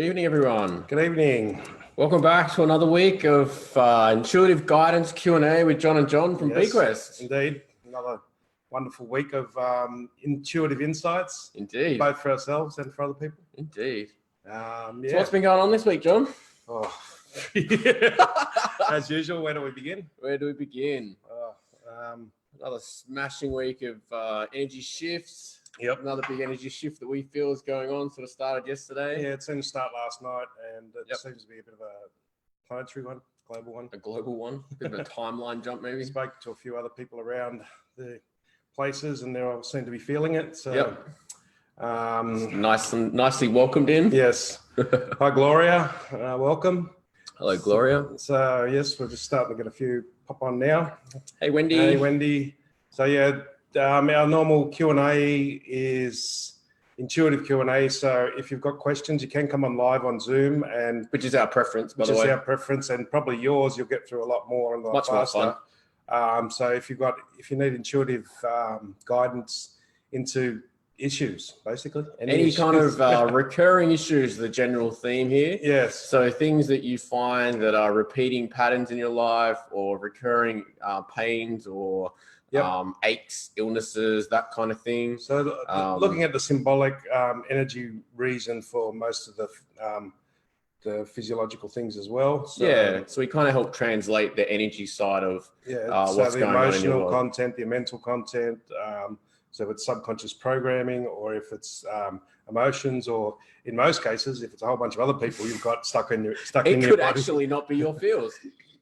Evening, everyone. Good evening. Welcome back to another week of Intuitive Guidance Q&A with John and John from BQuest. Indeed, another wonderful week of intuitive insights. Indeed. Both for ourselves and for other people. Indeed. Yeah. So what's been going on this week, John? Oh. As usual, where do we begin? Another smashing week of energy shifts. Yep. Another big energy shift that we feel is going on, sort of started yesterday. Yeah, it seemed to start last night, and it seems to be a bit of a planetary one, global one. A global one, a bit of a timeline jump maybe. Spoke to a few other people around the places, and they all seem to be feeling it. So, nicely welcomed in. Yes. Hi, Gloria. Welcome. Hello, Gloria. So, yes, we're just starting to get a few pop on now. Hey, Wendy. Hey, Wendy. So, yeah. Our normal Q&A is intuitive Q&A. So if you've got questions, you can come on live on Zoom, and which is our preference, by the way. Which is our preference, and probably yours. You'll get through a lot more and a lot faster. More fun. So if you need intuitive guidance into issues, basically any issues. Kind of recurring issues, the general theme here. Yes. So things that you find that are repeating patterns in your life, or recurring pains, or aches, illnesses, that kind of thing. So looking at the symbolic energy reason for most of the physiological things as well. So, so we kind of help translate the energy side of what's going on in your emotional content, the mental content. So if it's subconscious programming, or if it's emotions, or in most cases, if it's a whole bunch of other people you've got stuck in your body. It could actually not be your feels.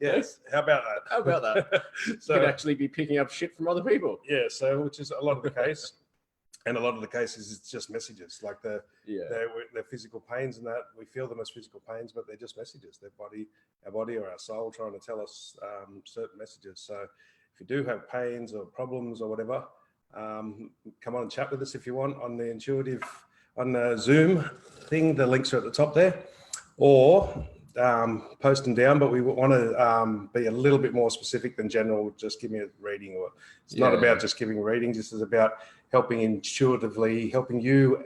Yes. How about that? So you could actually be picking up shit from other people. Yeah. So which is a lot of the case. And a lot of the cases, it's just messages, like their physical pains, and that we feel them as physical pains, but they're just messages. Our body or our soul trying to tell us certain messages. So if you do have pains or problems or whatever, come on and chat with us if you want on the Zoom thing. The links are at the top there, or post them down, but we want to be a little bit more specific than general. Just give me a reading, or it's not about just giving readings. This is about helping intuitively, helping you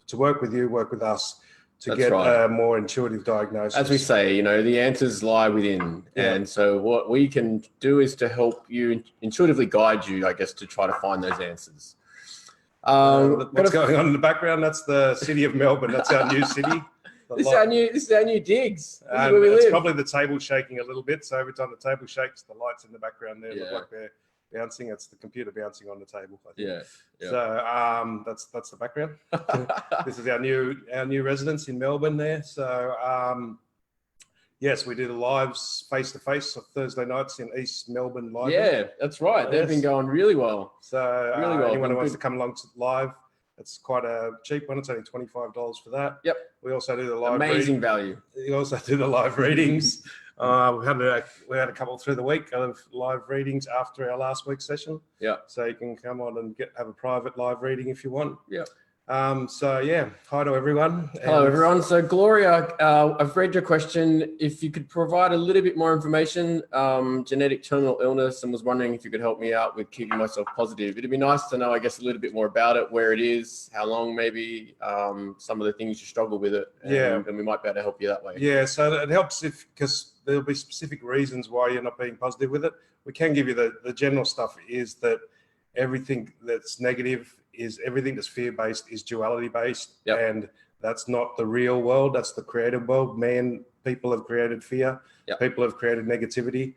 to work with us to get a more intuitive diagnosis. As we say, the answers lie within. Yeah. And so what we can do is to help you intuitively guide you, I guess, to try to find those answers. What's going on in the background? That's the city of Melbourne. That's our new city. This is our new digs. This is where we it's live. Probably the table shaking a little bit. So every time the table shakes, the lights in the background there look like they're bouncing. It's the computer bouncing on the table, I think. Yeah. So that's the background. This is our new residence in Melbourne there. So yes, we do the lives face to face on Thursday nights in East Melbourne Live. Yeah, that's right. They've been going really well. So anyone who wants to come along to live, it's quite a cheap one. It's only $25 for that. Yep. We also do the live value. We also do the live we had a couple through the week of live readings after our last week's session. Yeah. So you can come on and have a private live reading if you want. Yeah. Hi to everyone. Hello, everyone. So Gloria, I've read your question. If you could provide a little bit more information, genetic terminal illness, and was wondering if you could help me out with keeping myself positive. It'd be nice to know, I guess, a little bit more about it, where it is, how long maybe, some of the things you struggle with it. And we might be able to help you that way. Yeah, so it helps because there'll be specific reasons why you're not being positive with it. We can give you the general stuff is that everything that's negative is everything that's fear-based is duality-based, and that's not the real world. That's the creative world. People have created fear. People have created negativity.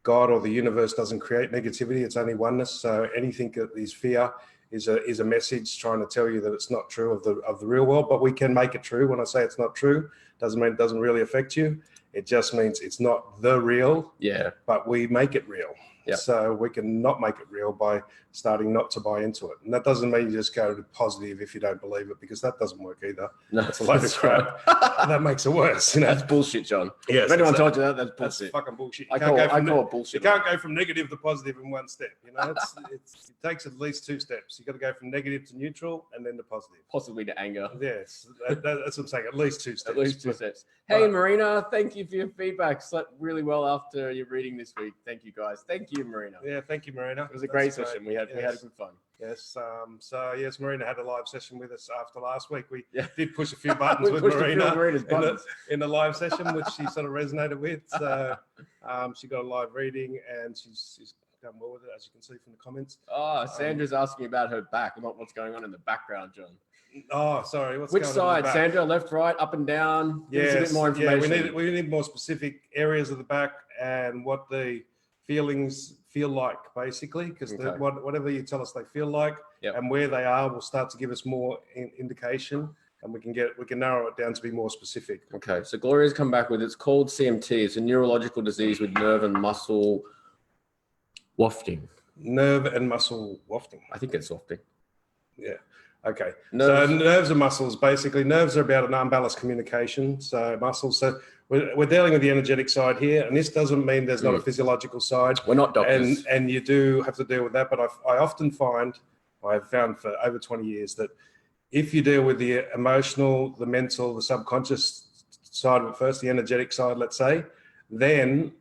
God or the universe doesn't create negativity. It's only oneness. So anything that is fear is a message trying to tell you that it's not true of the real world. But we can make it true. When I say it's not true, doesn't mean it doesn't really affect you. It just means it's not the real. Yeah. But we make it real. Yeah. So we can not make it real by starting not to buy into it. And that doesn't mean you just go to positive if you don't believe it, because that doesn't work either. No, that's a load of crap. That makes it worse. That's bullshit, John. Yes, if anyone told you that, that's bullshit. That's fucking bullshit. I call it bullshit. You can't go from negative to positive in one step. It takes at least 2 steps. You got to go from negative to neutral and then to positive. Possibly to anger. Yes, that's what I'm saying. At least 2 steps. At least 2 steps. Hey, Marina, thank you for your feedback. Slept really well after your reading this week. Thank you, guys. Thank you. you, Marina. Yeah, thank you, Marina. It was a great session. We had good fun. Yes. So yes, Marina had a live session with us after last week. We Yeah. did push a few buttons We with pushed a few Marina of Marina's buttons. in the live session, which she sort of resonated with. So she got a live reading, and she's done well with it, as you can see from the comments. Oh, Sandra's asking about her back, not what's going on in the background, John. Oh, sorry. Which side, Sandra? Left, right, up and down? Give us a bit more information. Yeah, we need more specific areas of the back and what the feelings feel like, basically, because whatever you tell us they feel like and where they are will start to give us more indication, and we can narrow it down to be more specific. Okay, so Gloria's come back with, it's called CMT. It's a neurological disease with nerve and muscle wafting. Nerve and muscle wafting. I think it's wafting. Yeah. Okay. Nerves. So nerves and muscles, basically, nerves are about an unbalanced communication. So muscles. So we're dealing with the energetic side here, and this doesn't mean there's not a physiological side. We're not doctors. And you do have to deal with that. But I often find, I've found for over 20 years, that if you deal with the emotional, the mental, the subconscious side of it first, the energetic side, let's say, then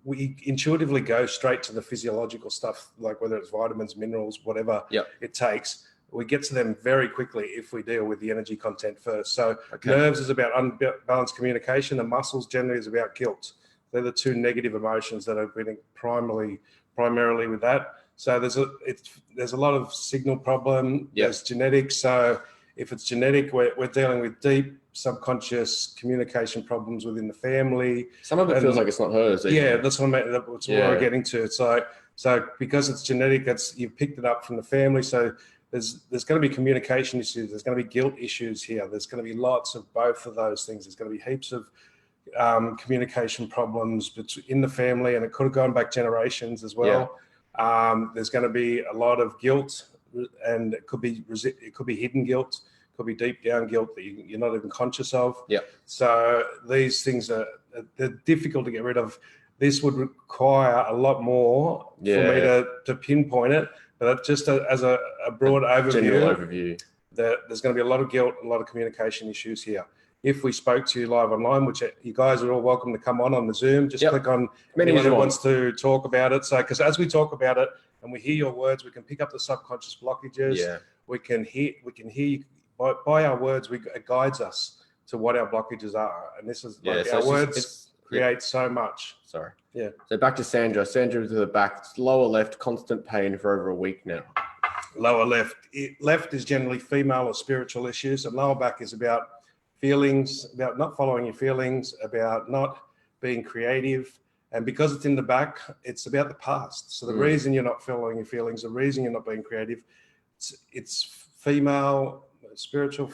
we intuitively go straight to the physiological stuff, like whether it's vitamins, minerals, whatever it takes. We get to them very quickly if we deal with the energy content first. So nerves is about unbalanced communication, and muscles generally is about guilt. They're the two negative emotions that are been primarily with that. So there's a lot of signal problem. There's genetics. So if it's genetic, we're dealing with deep subconscious communication problems within the family. Some of it feels like it's not hers. Yeah, that's what we're getting to. So because it's genetic, you've picked it up from the family. So there's going to be communication issues. There's going to be guilt issues here. There's going to be lots of both of those things. There's going to be heaps of communication problems in the family, and it could have gone back generations as well. There's going to be a lot of guilt, and it could be hidden guilt, could be deep down guilt that you're not even conscious of. So these things they're difficult to get rid of. This would require a lot more for me to pinpoint it. But just as a broad overview, there's going to be a lot of guilt, a lot of communication issues here. If we spoke to you live online, which you guys are all welcome to come on the Zoom, just click on anyone who wants to talk about it. So, because as we talk about it and we hear your words, we can pick up the subconscious blockages. We can hear you, by our words. It guides us to what our blockages are, and this is our words create so much. Sorry. Yeah. So back to Sandra. Sandra to the back, lower left, constant pain for over a week now. Lower left. Left is generally female or spiritual issues, and lower back is about feelings, about not following your feelings, about not being creative. And because it's in the back, it's about the past. So the reason you're not following your feelings, the reason you're not being creative, it's female, spiritual.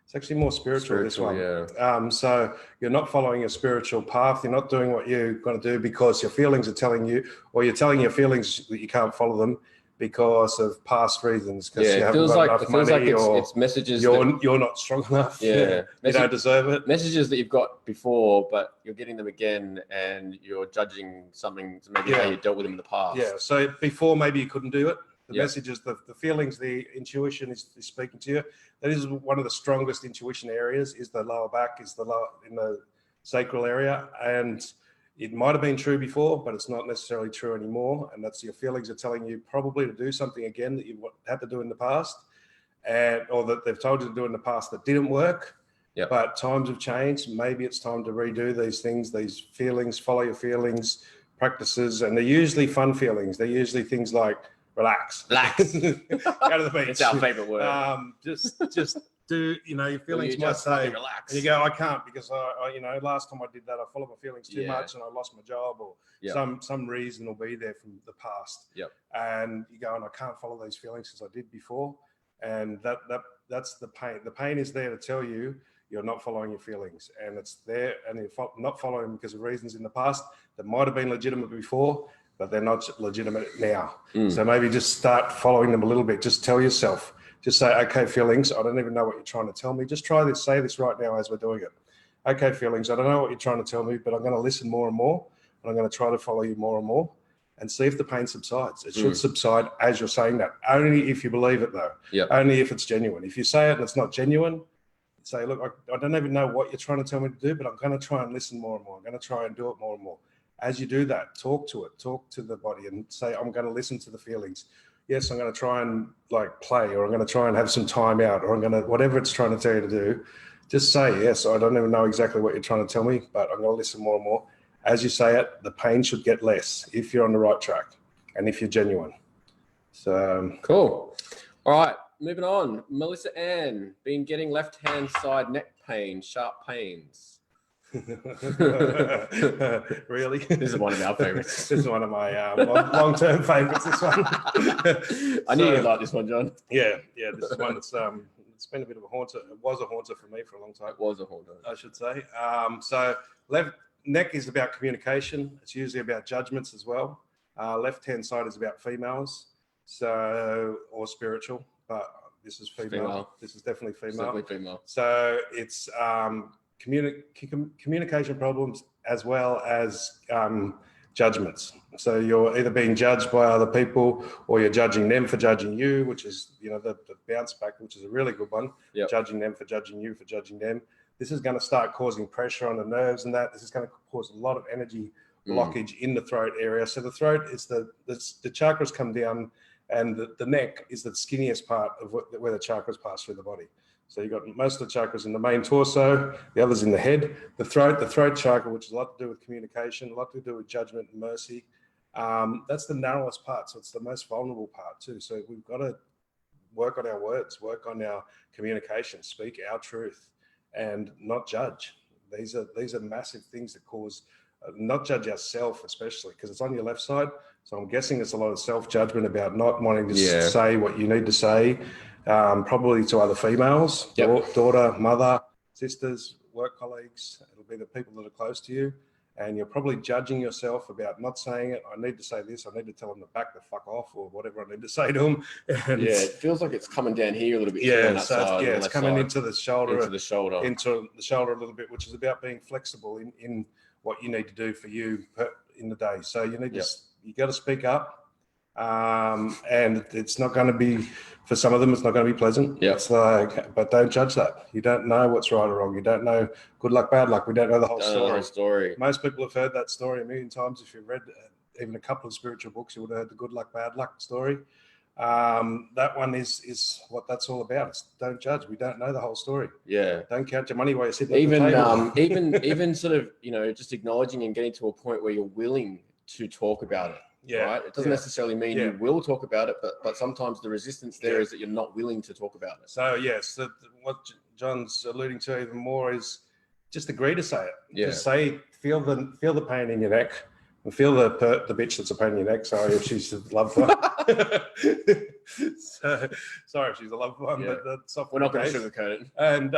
It's actually more spiritual this one. Yeah. So you're not following a spiritual path. You're not doing what you're going to do because your feelings are telling you, or you're telling your feelings that you can't follow them because of past reasons. Yeah, it feels like it's messages. You're not strong enough. Yeah, you don't deserve it. Messages that you've got before, but you're getting them again, and you're judging something to maybe how you dealt with them in the past. Yeah. So before maybe you couldn't do it. The messages, the feelings, the intuition is speaking to you. That is one of the strongest intuition areas. Is the lower back, is in the sacral area, and it might have been true before, but it's not necessarily true anymore. And that's your feelings are telling you probably to do something again that you had to do in the past, or that they've told you to do in the past that didn't work. But times have changed. Maybe it's time to redo these things, these feelings, follow your feelings, practices, and they're usually fun feelings. They're usually things like relax. Go to the beach. It's our favorite word. Just do, your feelings might say, relax. And you go, I can't because I last time I did that, I followed my feelings too much and I lost my job, or some reason will be there from the past. And you go, and I can't follow these feelings as I did before. And that's the pain. The pain is there to tell you you're not following your feelings, and it's there, and you're not following them because of reasons in the past that might have been legitimate before, but they're not legitimate now. So maybe just start following them a little bit. Just tell yourself, just say, okay, feelings, I don't even know what you're trying to tell me. Just try this, say this right now as we're doing it. Okay, feelings, I don't know what you're trying to tell me, but I'm going to listen more and more, and I'm going to try to follow you more and more and see if the pain subsides. It should subside as you're saying that, only if you believe it though, only if it's genuine. If you say it and it's not genuine, say, look, I don't even know what you're trying to tell me to do, but I'm going to try and listen more and more. I'm going to try and do it more and more. As you do that, talk to it, talk to the body, and say, I'm going to listen to the feelings. Yes, I'm going to try and like play, or I'm going to try and have some time out, or I'm going to, whatever it's trying to tell you to do, just say, yes, I don't even know exactly what you're trying to tell me, but I'm going to listen more and more. As you say it, the pain should get less if you're on the right track and if you're genuine. So cool. All right, moving on. Melissa Ann, been getting left-hand side neck pain, sharp pains. Really? This is one of our favorites. This is one of my long-term favorites, this one. I knew you'd like this one, John. Yeah, this is one that's it's been a bit of a haunter. It was a haunter for me for a long time. It was a haunter, I should say. So left neck is about communication. It's usually about judgments as well. Left-hand side is about females, or spiritual, but this is female. This is definitely female. It's definitely female. So it's communication problems as well as judgments. So you're either being judged by other people, or you're judging them for judging you, which is, the bounce back, which is a really good one. Yep. Judging them for judging you for judging them. This is going to start causing pressure on the nerves, and this is going to cause a lot of energy blockage in the throat area. So the throat is the chakras come down, and the neck is the skinniest part of where the chakras pass through the body. So you've got most of the chakras in the main torso, the others in the head. The throat chakra, which has a lot to do with communication, a lot to do with judgment and mercy. That's the narrowest part, so it's the most vulnerable part too. So we've got to work on our words, work on our communication, speak our truth, and not judge. These are massive things that cause, not judge ourselves, especially because it's on your left side. So I'm guessing it's a lot of self-judgment about not wanting to say what you need to say. Probably to other females, daughter, mother, sisters, work colleagues. It'll be the people that are close to you. And you're probably judging yourself about not saying it. I need to say this. I need to tell them to back the fuck off, or whatever I need to say to them. And it feels like it's coming down here a little bit. It's coming into the shoulder. Into the shoulder a little bit, which is about being flexible in what you need to do for you in the day. So you need you got to speak up. And it's not going to be, for some of them, it's not going to be pleasant. Yeah. It's like, but don't judge that. You don't know what's right or wrong. You don't know good luck, bad luck. We don't know the whole story. Most people have heard that story a million times. If you've read even a couple of spiritual books, you would have heard the good luck, bad luck story. That one is what that's all about. It's don't judge. We don't know the whole story. Yeah. Don't count your money while you're sitting at the table. even sort of, just acknowledging and getting to a point where you're willing to talk about it. Yeah. Right. It doesn't necessarily mean you will talk about it, but sometimes the resistance there is that you're not willing to talk about it. So yes, what John's alluding to even more is just agree to say it. Yeah. Just say, feel the pain in your neck, and feel the bitch that's a pain in your neck. Sorry if she's a loved one. Sorry if she's a loved one, but that's often we're not going to sugarcoat it. And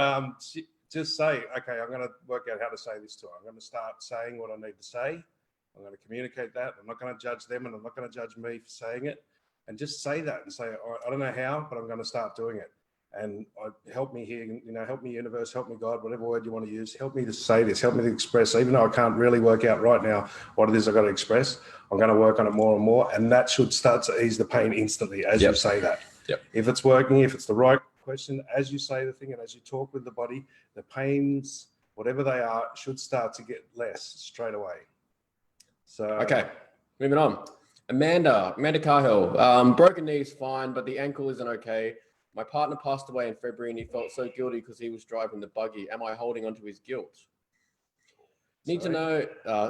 just say, okay, I'm going to work out how to say this to her. I'm going to start saying what I need to say. I'm going to communicate that. I'm not going to judge them, and I'm not going to judge me for saying it. And just say that and say, I don't know how, but I'm going to start doing it. And help me here, help me universe, help me God, whatever word you want to use. Help me to say this, help me to express. Even though I can't really work out right now what it is I've got to express, I'm going to work on it more and more. And that should start to ease the pain instantly as you say that. Yep. If it's working, if it's the right question, as you say the thing and as you talk with the body, the pains, whatever they are, should start to get less straight away. So okay, moving on. Amanda Cahill, broken knee is fine, but the ankle isn't okay. My partner passed away in February and he felt so guilty because he was driving the buggy. Am I holding on to his guilt? Need to know,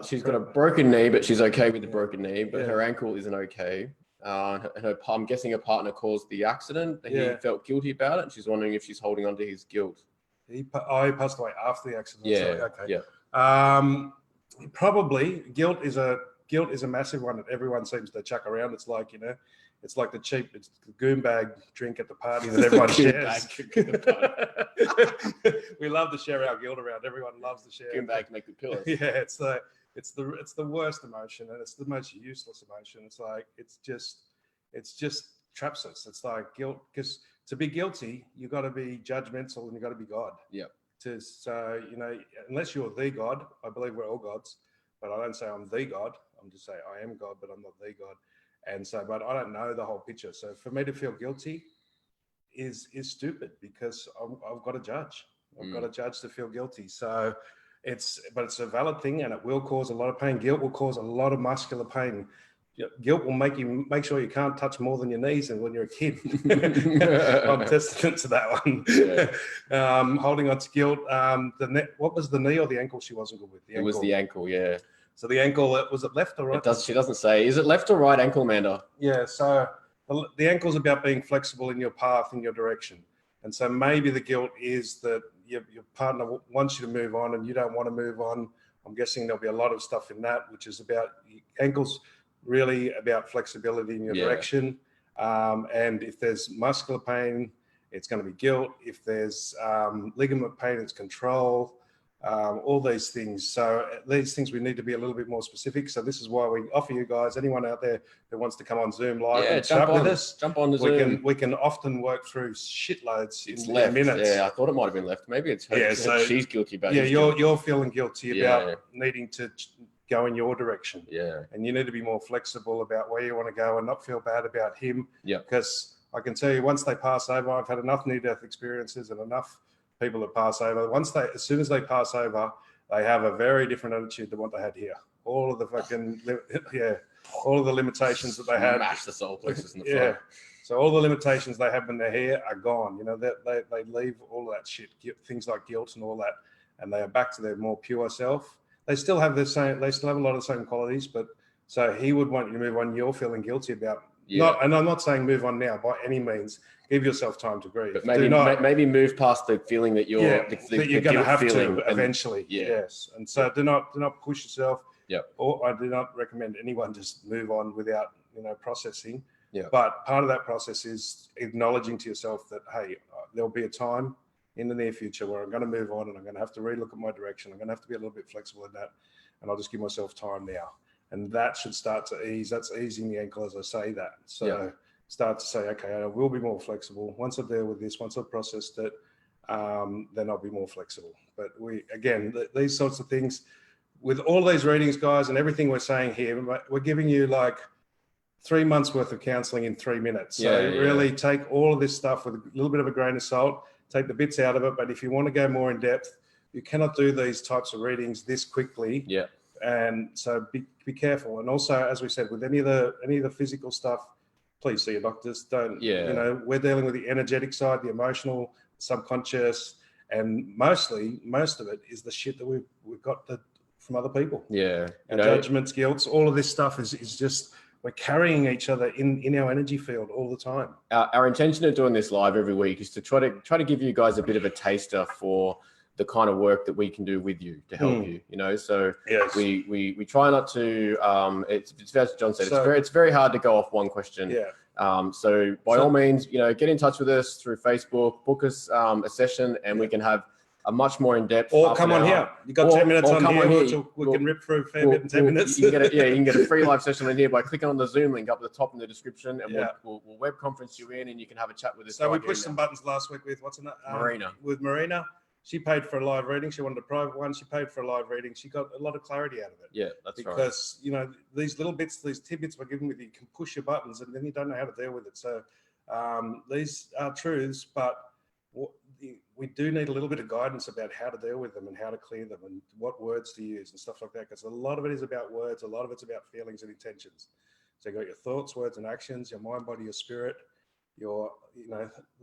she's got a broken knee, but she's okay with the broken knee, but her ankle isn't okay. I'm guessing her partner caused the accident. He felt guilty about it. And she's wondering if she's holding on to his guilt. He passed away after the accident. Yeah. So, okay. Probably guilt is a massive one that everyone seems to chuck around. It's like, it's like the goon bag drink at the party that everyone shares. We love to share our guilt around. Everyone loves to share. Goon bag make good pillows. Yeah, it's the worst emotion, and it's the most useless emotion. It's like it's just traps us. It's like guilt, because to be guilty, you got to be judgmental and you got to be God. Yeah. So, unless you're the God, I believe we're all gods, but I don't say I'm the God. I'm just saying I am God, but I'm not the God. And so, but I don't know the whole picture. So for me to feel guilty is stupid, because I've got to judge. I've got to judge to feel guilty. So but it's a valid thing, and it will cause a lot of pain. Guilt will cause a lot of muscular pain. Guilt will make sure you can't touch more than your knees and when you're a kid. I'm testament to that one. Yeah. Holding on to guilt. What was the knee or the ankle she wasn't good with? It was the ankle, yeah. So the ankle, was it left or right? She doesn't say. Is it left or right ankle, Amanda? Yeah, so the ankle's about being flexible in your path, in your direction. And so maybe the guilt is that your partner wants you to move on and you don't want to move on. I'm guessing there'll be a lot of stuff in that, which is about ankles, really about flexibility in your direction. And if there's muscular pain, it's going to be guilt. If there's ligament pain, it's control. All these things. So these things we need to be a little bit more specific. So this is why we offer you guys, anyone out there that wants to come on Zoom live and chat with us, jump on the Zoom. We can often work through shitloads in left. minutes. Yeah, I thought it might have been left. Maybe it's her. So she's guilty about. Yeah, you're feeling guilty about needing to go in your direction. Yeah, and you need to be more flexible about where you want to go and not feel bad about him. Yeah, because I can tell you, once they pass over, I've had enough near-death experiences and enough people that pass over. As soon as they pass over, they have a very different attitude to what they had here. All of the all of the limitations that they had. Smash the soul plexus in the front. Yeah. So all the limitations they have when they're here are gone. You know, they leave all of that shit, things like guilt and all that, and they are back to their more pure self. They still have a lot of the same qualities, but so he would want you to move on. You're feeling guilty about. Yeah. And I'm not saying move on now by any means. Give yourself time to grieve. But maybe move past the feeling that you're that you're going to have to eventually. Yeah. Yes. And so do not push yourself. Yeah. Or I do not recommend anyone just move on without processing. Yeah. But part of that process is acknowledging to yourself that, hey, there'll be a time in the near future where I'm going to move on and I'm going to have to relook at my direction. I'm going to have to be a little bit flexible in that, and I'll just give myself time now. And that should start to ease. That's easing the ankle as I say that. So start to say, okay, I will be more flexible. Once I deal with this, once I've processed it, then I'll be more flexible. But these sorts of things, with all these readings, guys, and everything we're saying here, we're giving you like 3 months worth of counseling in 3 minutes. So really take all of this stuff with a little bit of a grain of salt, take the bits out of it. But if you want to go more in depth, you cannot do these types of readings this quickly. Yeah. And so be careful. And also, as we said, with any of the physical stuff, please see your doctors. Don't, we're dealing with the energetic side, the emotional, subconscious, and most of it is the shit that we've got from other people. Yeah. Judgments, guilts, all of this stuff is just, we're carrying each other in our energy field all the time. Our intention of doing this live every week is to try to give you guys a bit of a taster for the kind of work that we can do with you to help you, so yes. we try not to, it's as John said, it's very hard to go off one question. Yeah. So by all means, get in touch with us through Facebook, book us a session, and we can have a much more in-depth. Or come on here. You got 10 minutes on here. We can rip through a fair bit in 10 minutes. You can get a free live session in here by clicking on the Zoom link up at the top in the description, and we'll web conference you in, and you can have a chat with us. So we pushed some buttons last week with Marina. With Marina. She paid for a live reading. She wanted a private one. She paid for a live reading. She got a lot of clarity out of it. Yeah, that's right. Because, these little bits, these tidbits we're giving with you, can push your buttons and then you don't know how to deal with it. So these are truths, but we do need a little bit of guidance about how to deal with them and how to clear them and what words to use and stuff like that. Because a lot of it is about words. A lot of it's about feelings and intentions. So you've got your thoughts, words, and actions, your mind, body, your spirit.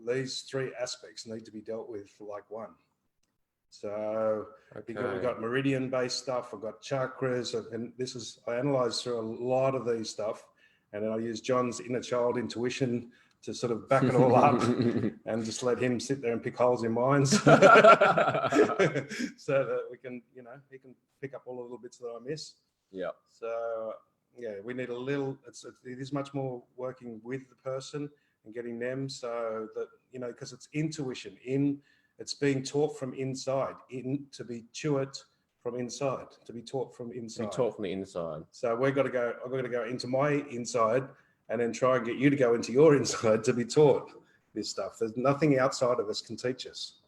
These three aspects need to be dealt with like one. So we've got meridian-based stuff. I've got chakras, and I analyzed through a lot of these stuff, and then I use John's inner child intuition to sort of back it all up, and just let him sit there and pick holes in minds, so that we can, he can pick up all the little bits that I miss. Yeah. So we need a little. It is much more working with the person and getting them, so that because it's intuition It's being taught from inside, to be taught from inside, to be taught from inside. To be taught from the inside. So I've got to go into my inside and then try and get you to go into your inside to be taught this stuff. There's nothing outside of us can teach us.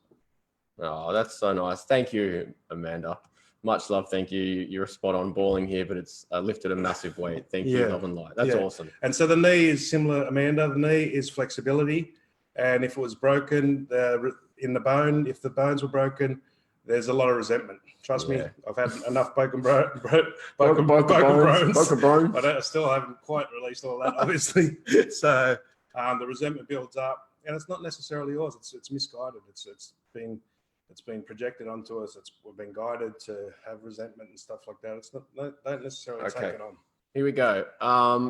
Oh, that's so nice. Thank you, Amanda. Much love. Thank you. You're spot on balling here, but it's lifted a massive weight. Thank you, love and light. That's awesome. And so the knee is similar, Amanda. The knee is flexibility. And if it was broken, in the bone, if the bones were broken, there's a lot of resentment. Trust me, Yeah. I've had enough broken bones. Broken bones. But I still haven't quite released all that, obviously. So the resentment builds up, and it's not necessarily yours. It's misguided. It's been projected onto us. We've been guided to have resentment and stuff like that. It's not, don't necessarily take it on. Here we go.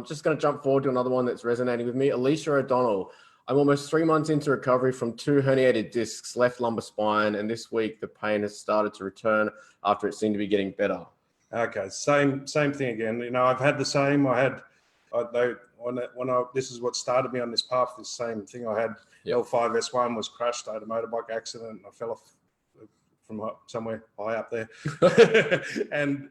Just going to jump forward to another one that's resonating with me. Alicia O'Donnell. I'm almost 3 months into recovery from 2 herniated discs, left lumbar spine, and this week the pain has started to return after it seemed to be getting better. Okay, same thing again. You know, I've had the same. This is what started me on this path. This same thing. I had L5S1 was crushed. I had a motorbike accident. And I fell off from somewhere high up there, and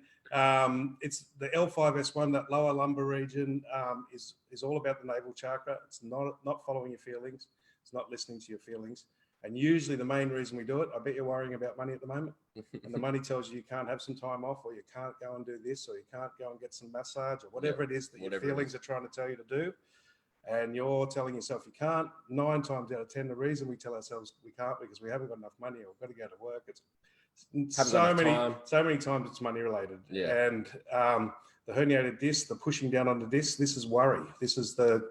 it's the L5S1, that lower lumbar region, is all about the navel chakra. It's not following your feelings. It's not listening to your feelings. And usually the main reason we do it, I bet you're worrying about money at the moment. And the money tells you can't have some time off, or you can't go and do this, or you can't go and get some massage, or whatever it is that your feelings are trying to tell you to do. And you're telling yourself you can't. 9 times out of 10, the reason we tell ourselves we can't because we haven't got enough money, or we've got to go to work. It's so many times it's money related. Yeah. And the herniated disc, the pushing down on the disc, this is worry. This is the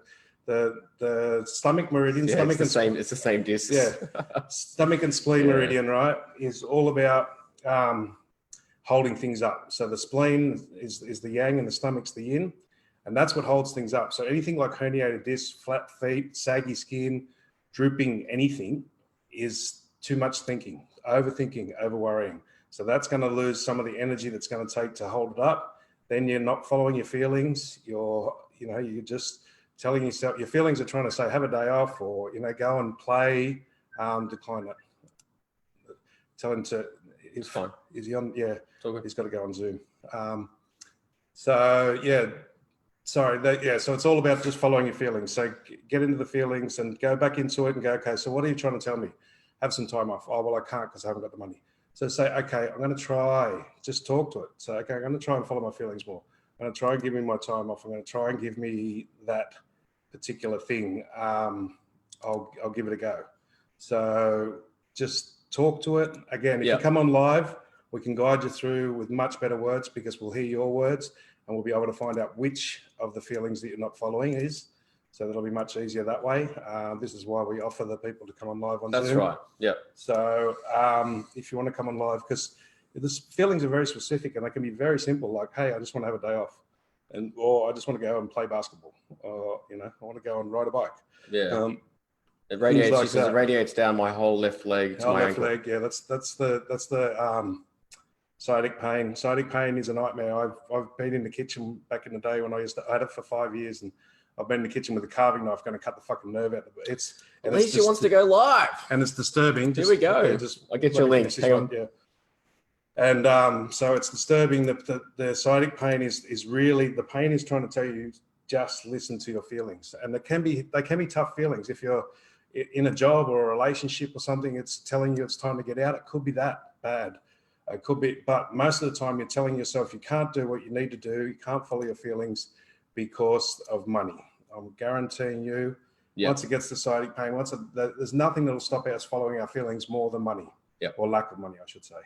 stomach meridian. Yeah, stomach it's the same disc. Yeah. Stomach and spleen meridian, right, is all about holding things up. So the spleen is the yang and the stomach's the yin. And that's what holds things up. So anything like herniated disc, flat feet, saggy skin, drooping anything is too much thinking, overthinking, over worrying. So that's going to lose some of the energy that's going to take to hold it up. Then you're not following your feelings. You're just telling yourself, your feelings are trying to say, have a day off, or, go and play, decline that. Tell him to, it's fine. Is he on? Yeah, he's got to go on Zoom. So it's all about just following your feelings. So get into the feelings and go back into it and go, okay, so what are you trying to tell me? Have some time off. Oh, well, I can't because I haven't got the money. So say, okay, I'm going to try, just talk to it. So, okay, I'm going to try and follow my feelings more. I'm going to try and give me my time off. I'm going to try and give me that particular thing. I'll give it a go. So just talk to it. Again, if you come on live, we can guide you through with much better words because we'll hear your words and we'll be able to find out which of the feelings that you're not following is. So that'll be much easier that way. This is why we offer the people to come on live on Zoom. That's right. Yeah. So if you want to come on live, because the feelings are very specific and they can be very simple, like, hey, I just want to have a day off, or I just want to go and play basketball, or I want to go and ride a bike. Yeah. It radiates. Like she says it radiates down my whole left leg to my left ankle. leg. Yeah, that's the sciatic pain. Sciatic pain is a nightmare. I've been in the kitchen back in the day when I had it for 5 years, and I've been in the kitchen with a carving knife going to cut the fucking nerve out. At least she wants to go live. And it's disturbing. Here we go. I'll get your link. Hang on. Yeah. And so it's disturbing. The sciatic pain is really, the pain is trying to tell you, just listen to your feelings. And they can be tough feelings. If you're in a job or a relationship or something, it's telling you it's time to get out. It could be that bad. It could be, but most of the time you're telling yourself you can't do what you need to do. You can't follow your feelings because of money. I'm guaranteeing you, once it gets to sciatic pain, there's nothing that'll stop us following our feelings more than money, or lack of money, I should say.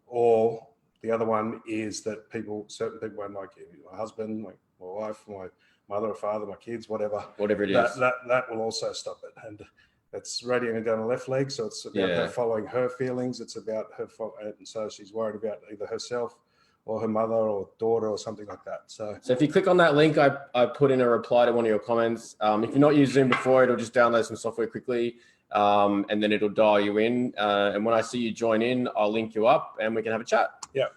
Or the other one is that certain people won't like you. My husband, my wife, my mother or father, my kids, whatever it is. That will also stop it. And it's radiating down the left leg, so it's about her following her feelings. It's about her, and so she's worried about either herself or her mother or daughter or something like that. So if you click on that link, I put in a reply to one of your comments. If you've not used Zoom before, it'll just download some software quickly, and then it'll dial you in. And when I see you join in, I'll link you up and we can have a chat. Yeah,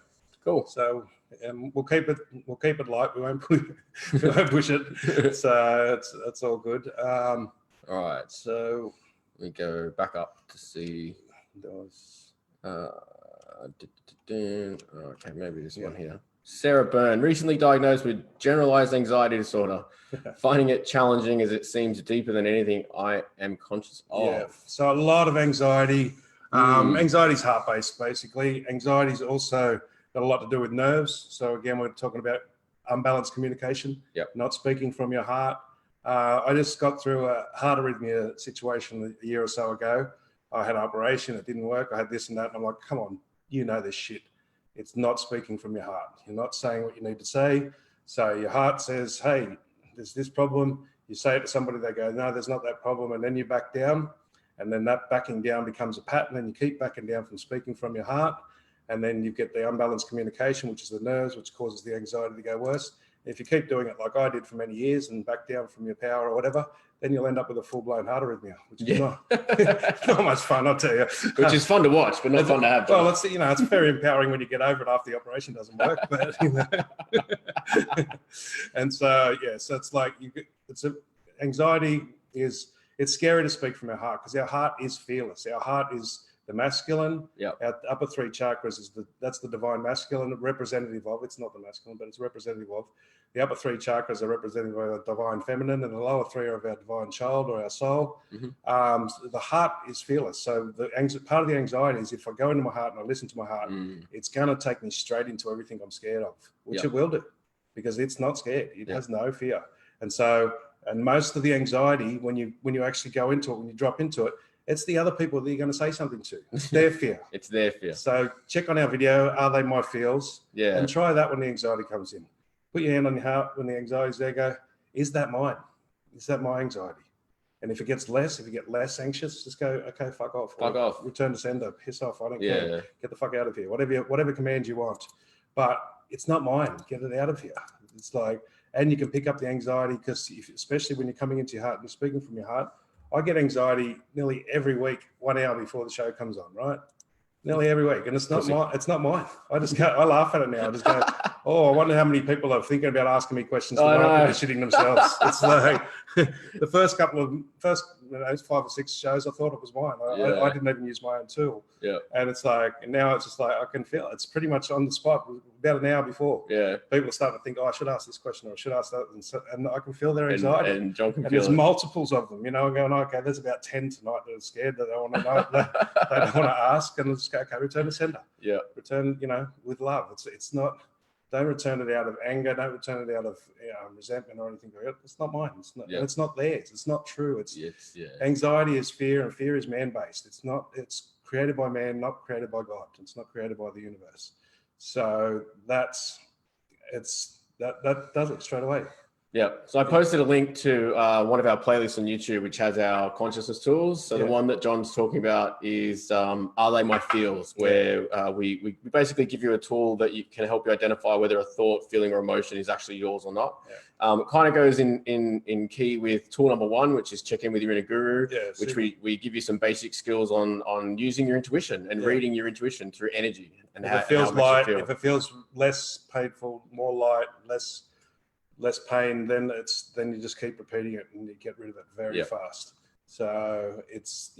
cool. So we'll keep it light. We won't push it. So it's all good. All right. So we go back up to see those. Okay, maybe this one here. Sarah Byrne, recently diagnosed with generalized anxiety disorder, finding it challenging as it seems deeper than anything I am conscious of. Yeah, so a lot of anxiety. Anxiety is heart-based, basically. Anxiety is also got a lot to do with nerves. So again, we're talking about unbalanced communication, not speaking from your heart. I just got through a heart arrhythmia situation a year or so ago. I had an operation, it didn't work, I had this and that. And I'm like, come on, you know this shit. It's not speaking from your heart. You're not saying what you need to say. So your heart says, hey, there's this problem. You say it to somebody, they go, no, there's not that problem. And then you back down. And then that backing down becomes a pattern, and you keep backing down from speaking from your heart. And then you get the unbalanced communication, which is the nerves, which causes the anxiety to go worse. If you keep doing it like I did for many years and back down from your power or whatever, then you'll end up with a full-blown heart arrhythmia, which is not much fun, I'll tell you. Which is fun to watch, but not fun to have. Well, it's, it's very empowering when you get over it after the operation doesn't work. But, and so, so it's like, anxiety it's scary to speak from our heart, because our heart is fearless. Our heart is the masculine. Our upper three chakras that's the divine masculine, representative of. It's not the masculine, but it's representative of. The upper three chakras are representative of our divine feminine, and the lower three are of our divine child or our soul. The heart is fearless. So part of the anxiety is, if I go into my heart and I listen to my heart, it's going to take me straight into everything I'm scared of, which it will do, because it's not scared. It has no fear. And most of the anxiety, when you actually go into it, when you drop into it, it's the other people that you're going to say something to. It's their fear. It's their fear. So check on our video, are they my feels? Yeah. And try that when the anxiety comes in. Put your hand on your heart when the anxiety's there, go, is that mine? Is that my anxiety? And if it gets less, if you get less anxious, just go, okay, fuck off. Fuck off. Return to sender, piss off, I don't care. Get the fuck out of here. Whatever command you want. But it's not mine. Get it out of here. It's like, and you can pick up the anxiety, because especially when you're coming into your heart and speaking from your heart, I get anxiety nearly every week, 1 hour before the show comes on, right? Nearly every week. And it's not mine. I just go, I laugh at it now. I just go, oh, I wonder how many people are thinking about asking me questions tonight and they're shitting themselves. It's like the first 5 or 6 shows, I thought it was mine. I didn't even use my own tool. Yeah. And it's like, and now it's just like, I can feel it. It's pretty much on the spot about an hour before. Yeah. People are starting to think, oh, I should ask this question, or I should ask that. And I can feel their anxiety. And John can and feel there's it. multiples of them, I'm going, okay, there's about 10 tonight that are scared, that they want to know, they don't want to ask, and just go, okay, return to sender. Yeah. Return, with love. It's not, don't return it out of anger, don't return it out of resentment or anything like that. It's not mine. It's not, and it's not theirs. It's not true. Anxiety is fear, and fear is man-based. It's created by man, not created by God. It's not created by the universe. So that does it straight away. Yeah. So I posted a link to one of our playlists on YouTube, which has our consciousness tools. So the one that John's talking about is Are They My Feels, where we basically give you a tool that can help you identify whether a thought, feeling, or emotion is actually yours or not. It kind of goes in key with tool number 1, which is check in with your inner guru, which we give you some basic skills on using your intuition and reading your intuition through energy. And if it feels light, if it feels less painful, more light, less pain, then you just keep repeating it and you get rid of it very fast. So it's,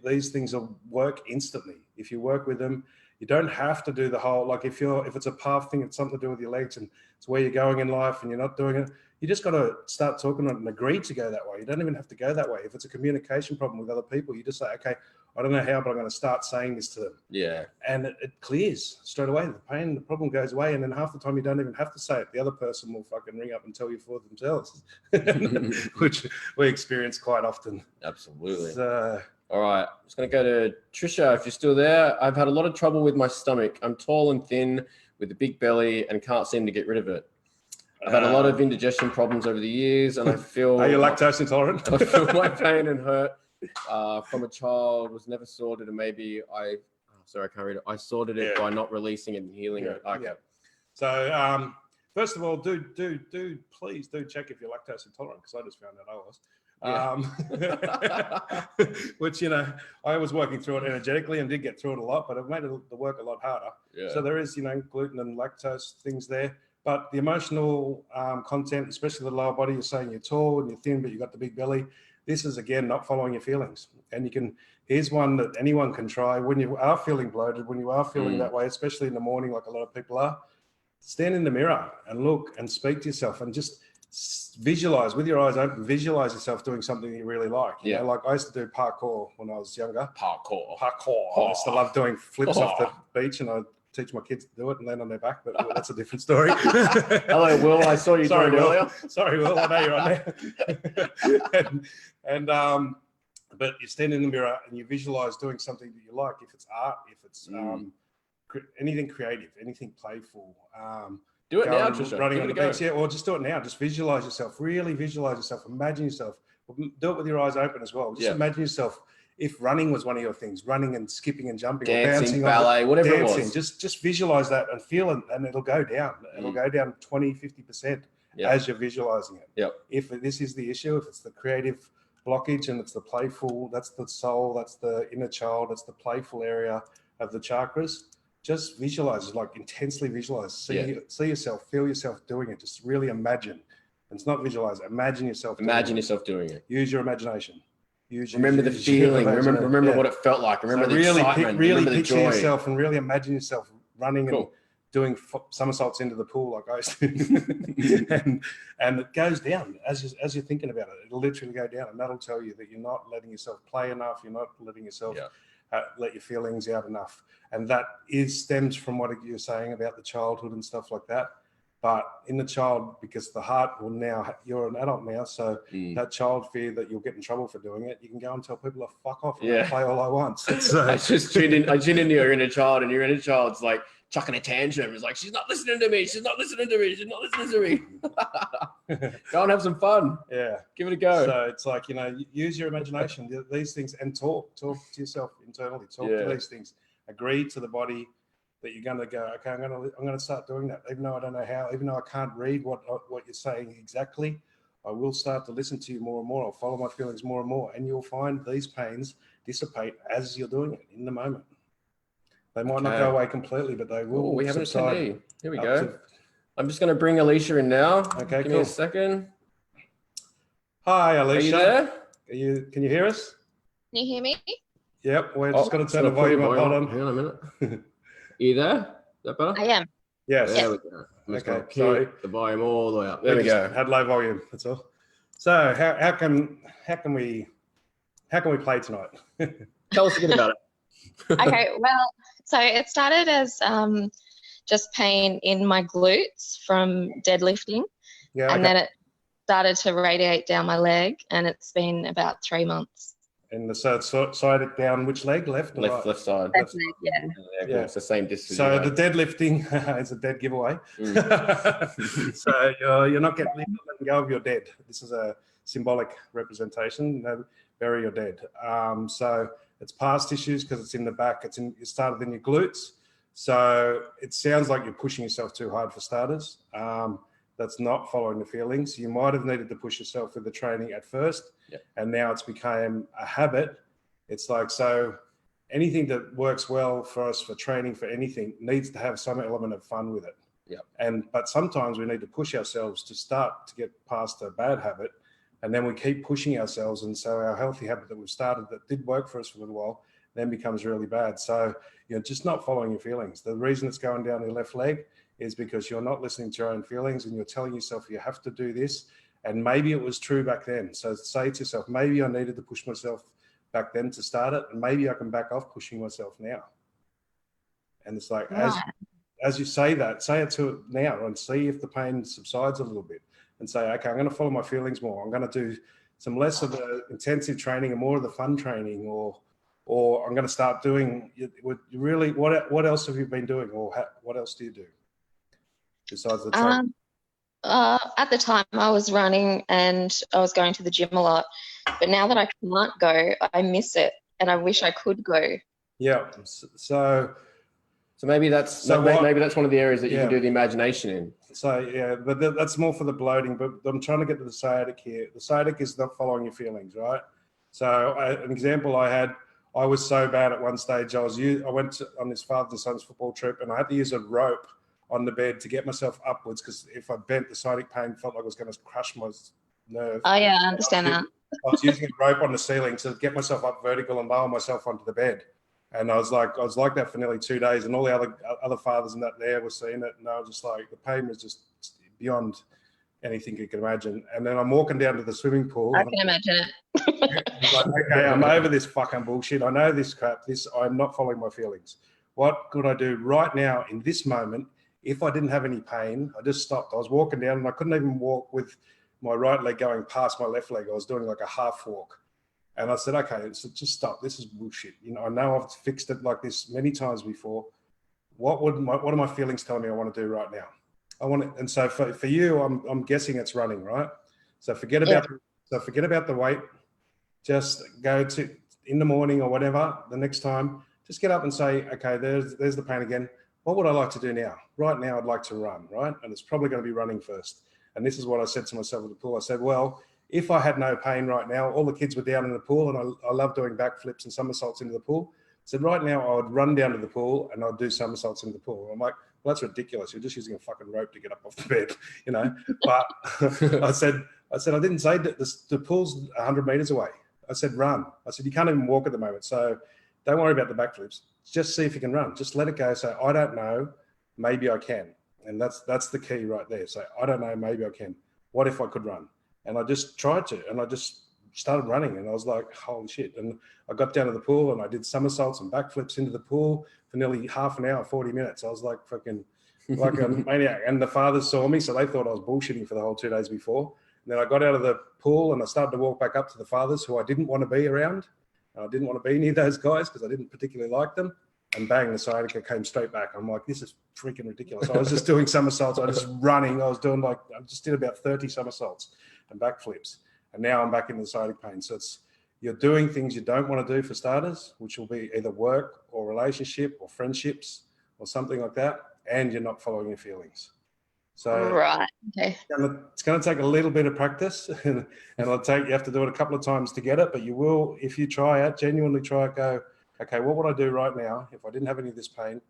these things will work instantly. If you work with them, you don't have to do the whole, like if it's a path thing, it's something to do with your legs and it's where you're going in life and you're not doing it, you just got to start talking and agree to go that way. You don't even have to go that way. If it's a communication problem with other people, you just say, okay, I don't know how, but I'm going to start saying this to them. Yeah. And it clears straight away. The pain, the problem goes away. And then half the time you don't even have to say it. The other person will fucking ring up and tell you for themselves, which we experience quite often. Absolutely. All right. I'm just going to go to Trisha. If you're still there, I've had a lot of trouble with my stomach. I'm tall and thin with a big belly and can't seem to get rid of it. I've had a lot of indigestion problems over the years, and I feel... Are you lactose intolerant? I feel my pain and hurt from a child was never sorted, and maybe I can't read it. I sorted it by not releasing it and healing it. Okay. Yeah. So, first of all, please check if you're lactose intolerant, because I just found out I was. Which, I was working through it energetically and did get through it a lot, but it made the work a lot harder. Yeah. So there is, gluten and lactose things there. But the emotional content, especially the lower body, you're saying you're tall and you're thin, but you've got the big belly. This is, again, not following your feelings. And here's one that anyone can try when you are feeling bloated, when you are feeling that way, especially in the morning, like a lot of people are. Stand in the mirror and look and speak to yourself and just visualize with your eyes open, visualize yourself doing something you really like. You know, like I used to do parkour when I was younger. Parkour. I used to love doing flips off the beach, and I teach my kids to do it and land on their back, but that's a different story. Hello, Will. I saw you doing earlier. Sorry, Will. I know you're on there. but you stand in the mirror and you visualize doing something that you like. If it's art, if it's anything creative, anything playful. Do it now, Trisha. Running on the beach, or just do it now. Just visualize yourself. Really visualize yourself. Imagine yourself. Do it with your eyes open as well. Just imagine yourself. If running was one of your things, running and skipping and jumping, dancing, or bouncing, ballet, whatever it was. Just visualize that and feel it, and it'll go down. It'll go down 20, 50% as you're visualizing it. Yep. If this is the issue, if it's the creative blockage and it's the playful, that's the soul, that's the inner child, that's the playful area of the chakras, just visualize, like intensely visualize. See yourself, feel yourself doing it. Just really imagine. And it's not visualize. Imagine yourself. Imagine yourself doing it. Use your imagination. Remember the feeling. Remember what it felt like. Remember the excitement. Really remember the picture joy. yourself and really imagine yourself running and doing somersaults into the pool like I used to. and it goes down as you're thinking about it. It'll literally go down, and that'll tell you that you're not letting yourself play enough. You're not letting yourself let your feelings out enough. And that stems from what you're saying about the childhood and stuff like that. But in the child, because the heart will now, you're an adult now, so that child fear that you'll get in trouble for doing it, you can go and tell people to fuck off and play all I want. I just tuned into your inner child, and your inner child's like chucking a tantrum. It's like, she's not listening to me. She's not listening to me. She's not listening to me. Go and have some fun. Yeah. Give it a go. So it's like, use your imagination, these things, and talk to yourself internally. Talk to these things. Agree to the body that you're going to go, okay, I'm going to start doing that, even though I don't know how, even though I can't read what you're saying exactly. I will start to listen to you more and more. I'll follow my feelings more and more, and you'll find these pains dissipate as you're doing it in the moment. They might not go away completely, but they will. We have an attendee. Here we go. I'm just going to bring Alicia in now. Okay, Give me a second. Hi, Alicia. Are you there? Can you hear us? Can you hear me? Yep. We're just going to turn the volume up. Hold on. Hang on a minute. Are you there? Is that better? I am. Yes. There we go. Okay. Sorry. The volume all the way up. There we go. Had low volume. That's all. So how can we play tonight? Tell us a bit about it. Okay. Well, so it started as just pain in my glutes from deadlifting, and then it started to radiate down my leg, and it's been about 3 months. And the side down which leg? Left or right? Left side. Left leg, yeah. It's the same distance. So the deadlifting is a dead giveaway. So you're not letting go of your dead. This is a symbolic representation. Bury your dead. So it's past issues because it's in the back. It started in your glutes. So it sounds like you're pushing yourself too hard for starters. That's not following the feelings. You might have needed to push yourself with the training at first, and now it's become a habit. It's like, so anything that works well for us for training for anything needs to have some element of fun with it. But sometimes we need to push ourselves to start to get past a bad habit, and then we keep pushing ourselves, and so our healthy habit that we've started that did work for us for a little while then becomes really bad. So you're just not following your feelings. The reason it's going down your left leg is because you're not listening to your own feelings, and you're telling yourself you have to do this. And maybe it was true back then. So say to yourself, maybe I needed to push myself back then to start it, and maybe I can back off pushing myself now. And it's like, as you say that, say it to it now and see if the pain subsides a little bit, and say, okay, I'm going to follow my feelings more. I'm going to do some less of the intensive training and more of the fun training, or I'm going to start doing really, what else have you been doing, or what else do you do besides the training? At the time I was running and I was going to the gym a lot, but now that I can't go, I miss it, and I wish I could go. Yeah. So maybe that's maybe that's one of the areas that you can do the imagination in. So but that's more for the bloating. But I'm trying to get to the sciatic here. The sciatic is not following your feelings, right? So an example I was so bad at one stage. I went on this father and son's football trip, and I had to use a rope on the bed to get myself upwards, because if I bent, the sciatic pain felt like I was going to crush my nerve. Oh yeah, I understand that. I was using a rope on the ceiling to get myself up vertical and lower myself onto the bed. And I was like that for nearly 2 days, and all the other fathers in that there were seeing it, and I was just like, the pain was just beyond anything you can imagine. And then I'm walking down to the swimming pool. I can imagine it. Like, okay, I'm over this fucking bullshit. I know this crap. I'm not following my feelings. What could I do right now in this moment? If I didn't have any pain, I just stopped. I was walking down, and I couldn't even walk with my right leg going past my left leg. I was doing like a half walk. And I said, okay, so just stop. This is bullshit. You know, I know I've fixed it like this many times before. What are my feelings telling me I want to do right now? I want it. And so for you, I'm guessing it's running, right? So forget about the weight. Just go to in the morning or whatever, the next time, just get up and say, okay, there's the pain again. What would I like to do now? Right now, I'd like to run, right? And it's probably going to be running first. And this is what I said to myself at the pool. I said, well, if I had no pain right now, all the kids were down in the pool, and I love doing backflips and somersaults into the pool. I said, right now, I would run down to the pool and I'd do somersaults into the pool. I'm like, well, that's ridiculous. You're just using a fucking rope to get up off the bed, you know? But I said, I didn't say that the pool's 100 meters away. I said, run. I said, you can't even walk at the moment. So don't worry about the backflips. Just see if you can run. Just let it go. So I don't know, maybe I can. And that's the key right there. So I don't know, maybe I can. What if I could run? And I just tried to, and I just started running, and I was like, holy shit. And I got down to the pool and I did somersaults and backflips into the pool for nearly half an hour, 40 minutes. I was like fucking like a maniac. And the fathers saw me, so they thought I was bullshitting for the whole 2 days before. And then I got out of the pool and I started to walk back up to the fathers who I didn't want to be around. I didn't want to be near those guys because I didn't particularly like them. And bang, the sciatica came straight back. I'm like, this is freaking ridiculous. I was just doing somersaults. I was just running. I just did about 30 somersaults and backflips. And now I'm back in the sciatic pain. So you're doing things you don't want to do for starters, which will be either work or relationship or friendships or something like that. And you're not following your feelings. So right. Okay. It's going to take a little bit of practice, and you have to do it a couple of times to get it, but you will, if you try it, genuinely try it, go, okay, what would I do right now if I didn't have any of this pain?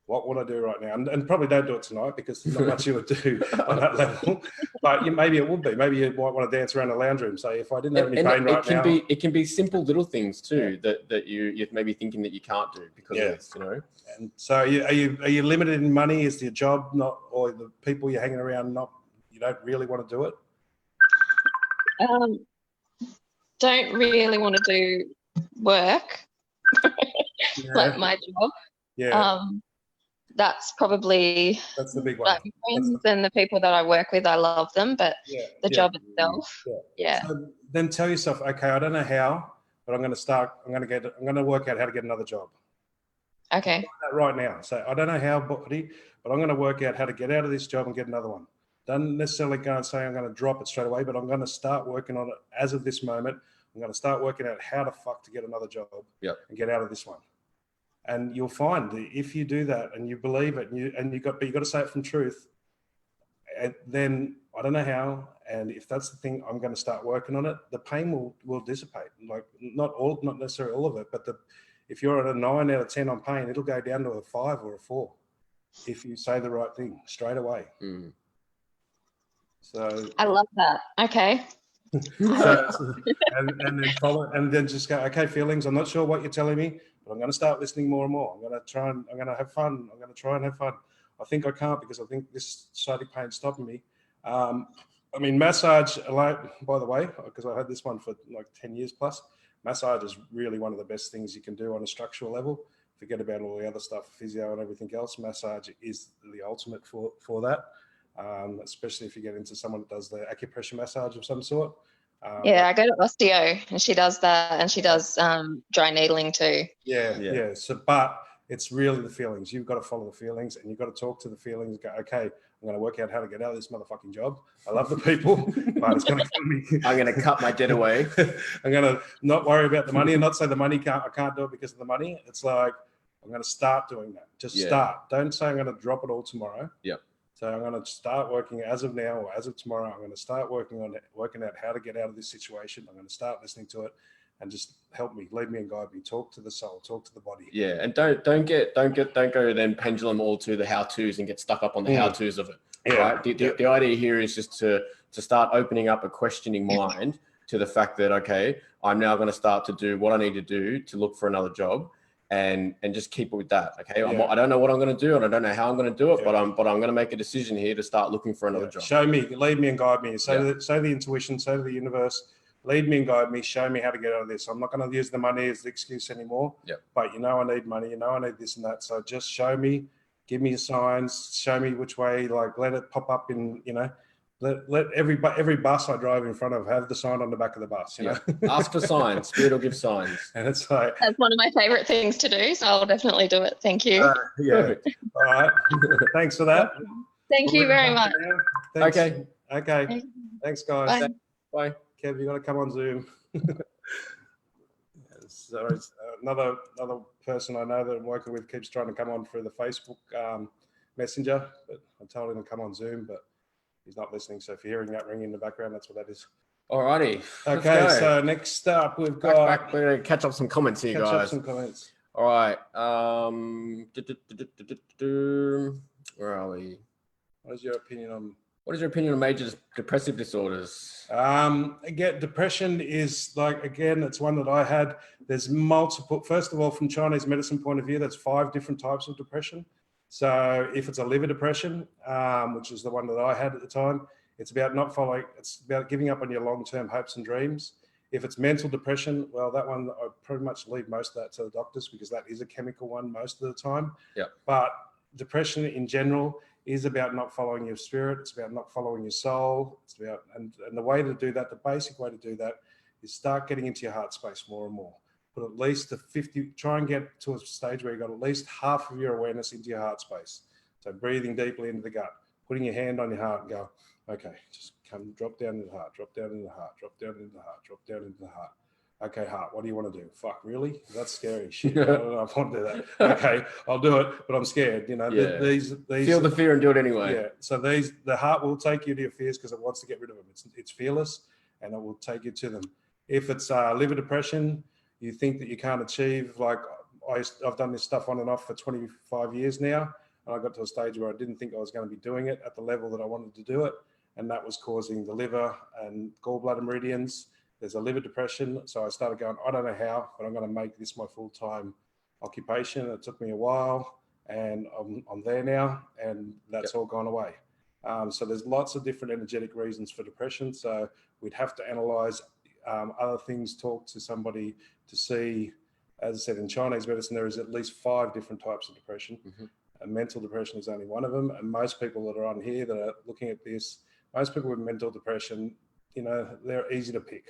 What would I do right now? And probably don't do it tonight because there's not much you would do on that level. But maybe it would be. Maybe you might want to dance around the lounge room. Say, if I didn't have any pain right now. It can be simple little things too that you're maybe thinking that you can't do because of this, you know. And so are you limited in money? Is your job not, or the people you're hanging around not, you don't really want to do it? Don't really want to do work like my job. Yeah. That's the big one. Like friends and the people that I work with, I love them, but the job itself, So then tell yourself, okay, I don't know how, but I'm going to work out how to get another job. Okay. Right now. So I don't know how, buddy, but I'm going to work out how to get out of this job and get another one. Don't necessarily go and say I'm going to drop it straight away, but I'm going to start working on it as of this moment. I'm going to start working out how the fuck to get another job and get out of this one. And you'll find that if you do that and you believe it, and you got to say it from truth. And then I don't know how, and if that's the thing, I'm going to start working on it. The pain will dissipate. Like not necessarily all of it, but if you're at a 9 out of 10 on pain, it'll go down to a 5 or a 4 if you say the right thing straight away. Mm. So I love that. Okay. and then follow, and then just go, okay, feelings, I'm not sure what you're telling me, but I'm going to start listening more and more. I'm going to have fun. I'm going to try and have fun. I think I can't because I think this sciatic pain is stopping me. I mean, massage, by the way, because I had this one for like 10 years plus, massage is really one of the best things you can do on a structural level. Forget about all the other stuff, physio and everything else. Massage is the ultimate for that. Especially if you get into someone that does the acupressure massage of some sort. I go to osteo and she does that, and she does dry needling too. Yeah. So, but it's really the feelings. You've got to follow the feelings, and you've got to talk to the feelings. Go, okay, I'm going to work out how to get out of this motherfucking job. I love the people, but it's going to kill me. I'm going to cut my debt away. I'm going to not worry about the money and not say the money I can't do it because of the money. It's like, I'm going to start doing that. Just start. Don't say I'm going to drop it all tomorrow. Yep. So I'm going to start working as of now or as of tomorrow. I'm going to start working out how to get out of this situation. I'm going to start listening to it and just help me, lead me and guide me. Talk to the soul, talk to the body. Yeah, and don't go then pendulum all to the how-tos and get stuck up on the how-tos of it. Yeah. Right. The idea here is just to start opening up a questioning mind to the fact that, okay, I'm now going to start to do what I need to do to look for another job. And just keep it with that. Okay. I don't know what I'm going to do, and I don't know how I'm going to do it, but I'm going to make a decision here to start looking for another job. Show me, lead me and guide me. Say the intuition, say to the universe, lead me and guide me, show me how to get out of this. I'm not going to use the money as the excuse anymore. Yeah. But I need money, I need this and that. So just show me, give me signs, show me which way, like let it pop up in, let every bus I drive in front of have the sign on the back of the bus. You know, ask for signs. Spirit will give signs. And it's like That's one of my favorite things to do, so I'll definitely do it. Thank you. yeah. Perfect. All right. Thanks for that. Thank you very much. Thanks. Okay. Okay. Thanks, guys. Bye. Bye. Kev, you got to come on Zoom. Sorry, another person I know that I'm working with keeps trying to come on through the Facebook Messenger, but I told him to come on Zoom, but he's not listening. So if you're hearing that ringing in the background, that's what that is. Alrighty. Okay, so next up we've got. Back. We're going to catch up some comments here, guys. Catch up some comments. All right. Where are we? What is your opinion on? What is your opinion on major depressive disorders? Again, depression is like, again, it's one that I had. There's multiple, first of all, from Chinese medicine point of view, that's 5 different types of depression. So if it's a liver depression, which is the one that I had at the time, it's about not following, it's about giving up on your long-term hopes and dreams. If it's mental depression, well, that one, I pretty much leave most of that to the doctors because that is a chemical one most of the time. Yeah. But depression in general is about not following your spirit. It's about not following your soul. It's about, and the way to do that, the basic way to do that is start getting into your heart space more and more. Put at least try and get to a stage where you've got at least half of your awareness into your heart space. So breathing deeply into the gut, putting your hand on your heart and go, okay, just come, drop down into the heart, drop down into the heart, drop down into the heart, drop down into the heart. Okay, heart, what do you want to do? Fuck, really? That's scary. Shit, I don't know if I want to do that. Okay, I'll do it, but I'm scared. You know, these feel the fear and do it anyway. Yeah. So the heart will take you to your fears because it wants to get rid of them. It's fearless, and it will take you to them. If it's liver depression, you think that you can't achieve. Like I've done this stuff on and off for 25 years now, and I got to a stage where I didn't think I was going to be doing it at the level that I wanted to do it, and that was causing the liver and gallbladder meridians. There's a liver depression. So I started going, I don't know how, but I'm going to make this my full-time occupation. It took me a while and I'm there now and that's all gone away. So there's lots of different energetic reasons for depression. So we'd have to analyze other things, talk to somebody to see, as I said, in Chinese medicine, there is at least 5 different types of depression. Mm-hmm. And mental depression is only one of them. And most people that are on here that are looking at this, most people with mental depression, you know, they're easy to pick.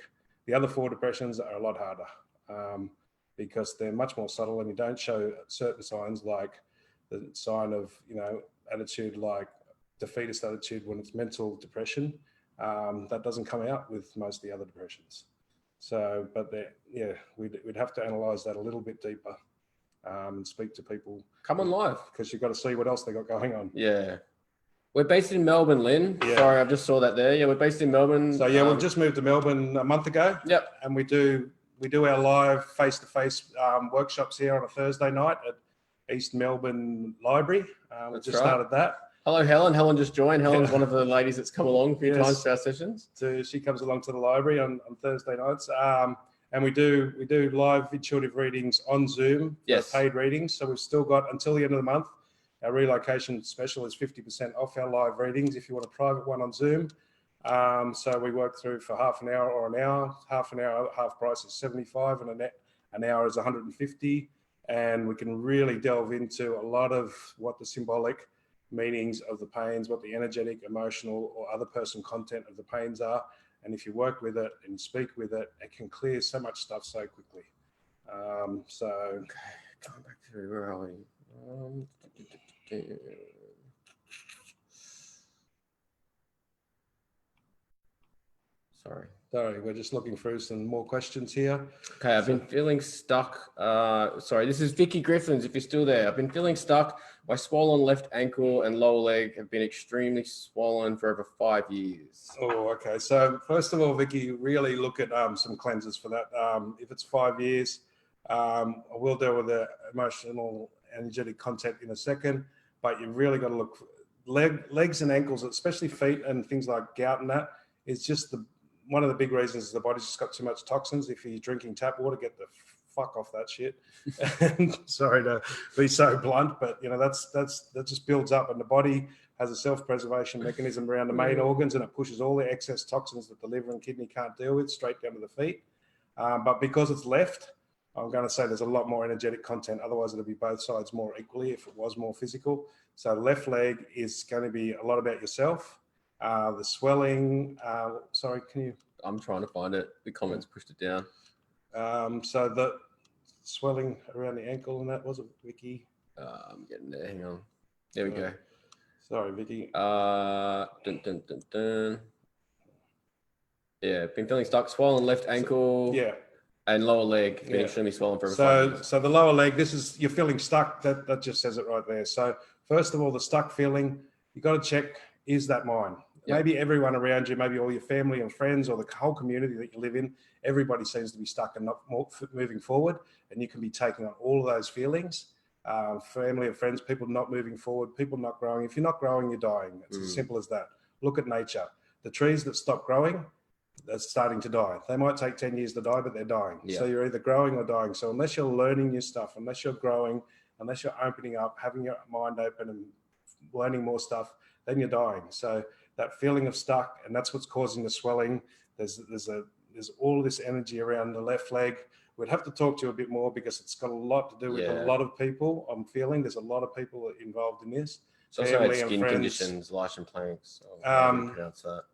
The other 4 depressions are a lot harder because they're much more subtle and you don't show certain signs like the sign of, you know, attitude like defeatist attitude when it's mental depression. That doesn't come out with most of the other depressions. So, but we'd have to analyse that a little bit deeper and speak to people. Come on live. Because you've got to see what else they got going on. Yeah. We're based in Melbourne, Lynn. Yeah. Sorry, I just saw that there. Yeah, we're based in Melbourne. So yeah, we've just moved to Melbourne a month ago. Yep. And we do our live face-to-face workshops here on a Thursday night at East Melbourne Library. We just started that. Hello, Helen. Helen just joined. Helen's one of the ladies that's come along a few times to our sessions. So she comes along to the library on Thursday nights. And we do live intuitive readings on Zoom. Yes. Paid readings. So we've still got until the end of the month. Our relocation special is 50% off our live readings if you want a private one on Zoom. So we work through for half an hour or an hour. Half an hour, half price is 75 and an hour is 150. And we can really delve into a lot of what the symbolic meanings of the pains, what the energetic, emotional, or other person content of the pains are. And if you work with it and speak with it, it can clear so much stuff so quickly. Okay, going back through, where are we? Sorry, we're just looking through some more questions here. Okay, I've been feeling stuck. Sorry, this is Vicky Griffins, if you're still there. I've been feeling stuck. My swollen left ankle and lower leg have been extremely swollen for over 5 years. Oh, okay. So first of all, Vicky, really look at some cleanses for that. If it's 5 years, I will deal with the emotional, energetic content in a second, but you've really got to look legs and ankles, especially feet and things like gout and that, is just one of the big reasons is the body's just got too much toxins. If you're drinking tap water, get the fuck off that shit. Sorry to be so blunt, but you know that just builds up, and the body has a self-preservation mechanism around the main organs, and it pushes all the excess toxins that the liver and kidney can't deal with straight down to the feet. But because it's left, I'm going to say there's a lot more energetic content. Otherwise, it'll be both sides more equally if it was more physical. So left leg is going to be a lot about yourself. The swelling, sorry, can you? I'm trying to find it. The comments pushed it down. So the swelling around the ankle and that, was it, Vicky? I'm getting there. Hang on. There we go. Sorry, Vicky. Dun, dun, dun, dun. Yeah, been feeling stuck, swollen left ankle. Yeah. And lower leg, been extremely swollen for so the lower leg, you're feeling stuck. That just says it right there. So first of all, the stuck feeling, you got to check, is that mine? Yep. Maybe everyone around you, maybe all your family and friends or the whole community that you live in, everybody seems to be stuck and not moving forward. And you can be taking on all of those feelings, family and friends, people not moving forward, people not growing. If you're not growing, you're dying. It's as simple as that. Look at nature. The trees that stop growing, they're starting to die. They might take 10 years to die, but they're dying. Yeah. So you're either growing or dying. So unless you're learning new stuff, unless you're growing, unless you're opening up, having your mind open and learning more stuff, then you're dying. So that feeling of stuck, and that's what's causing the swelling. There's all this energy around the left leg. We'd have to talk to you a bit more because it's got a lot to do with a lot of people. I'm feeling there's a lot of people involved in this. So also skin conditions, Leishman-Plank's. How do you pronounce that?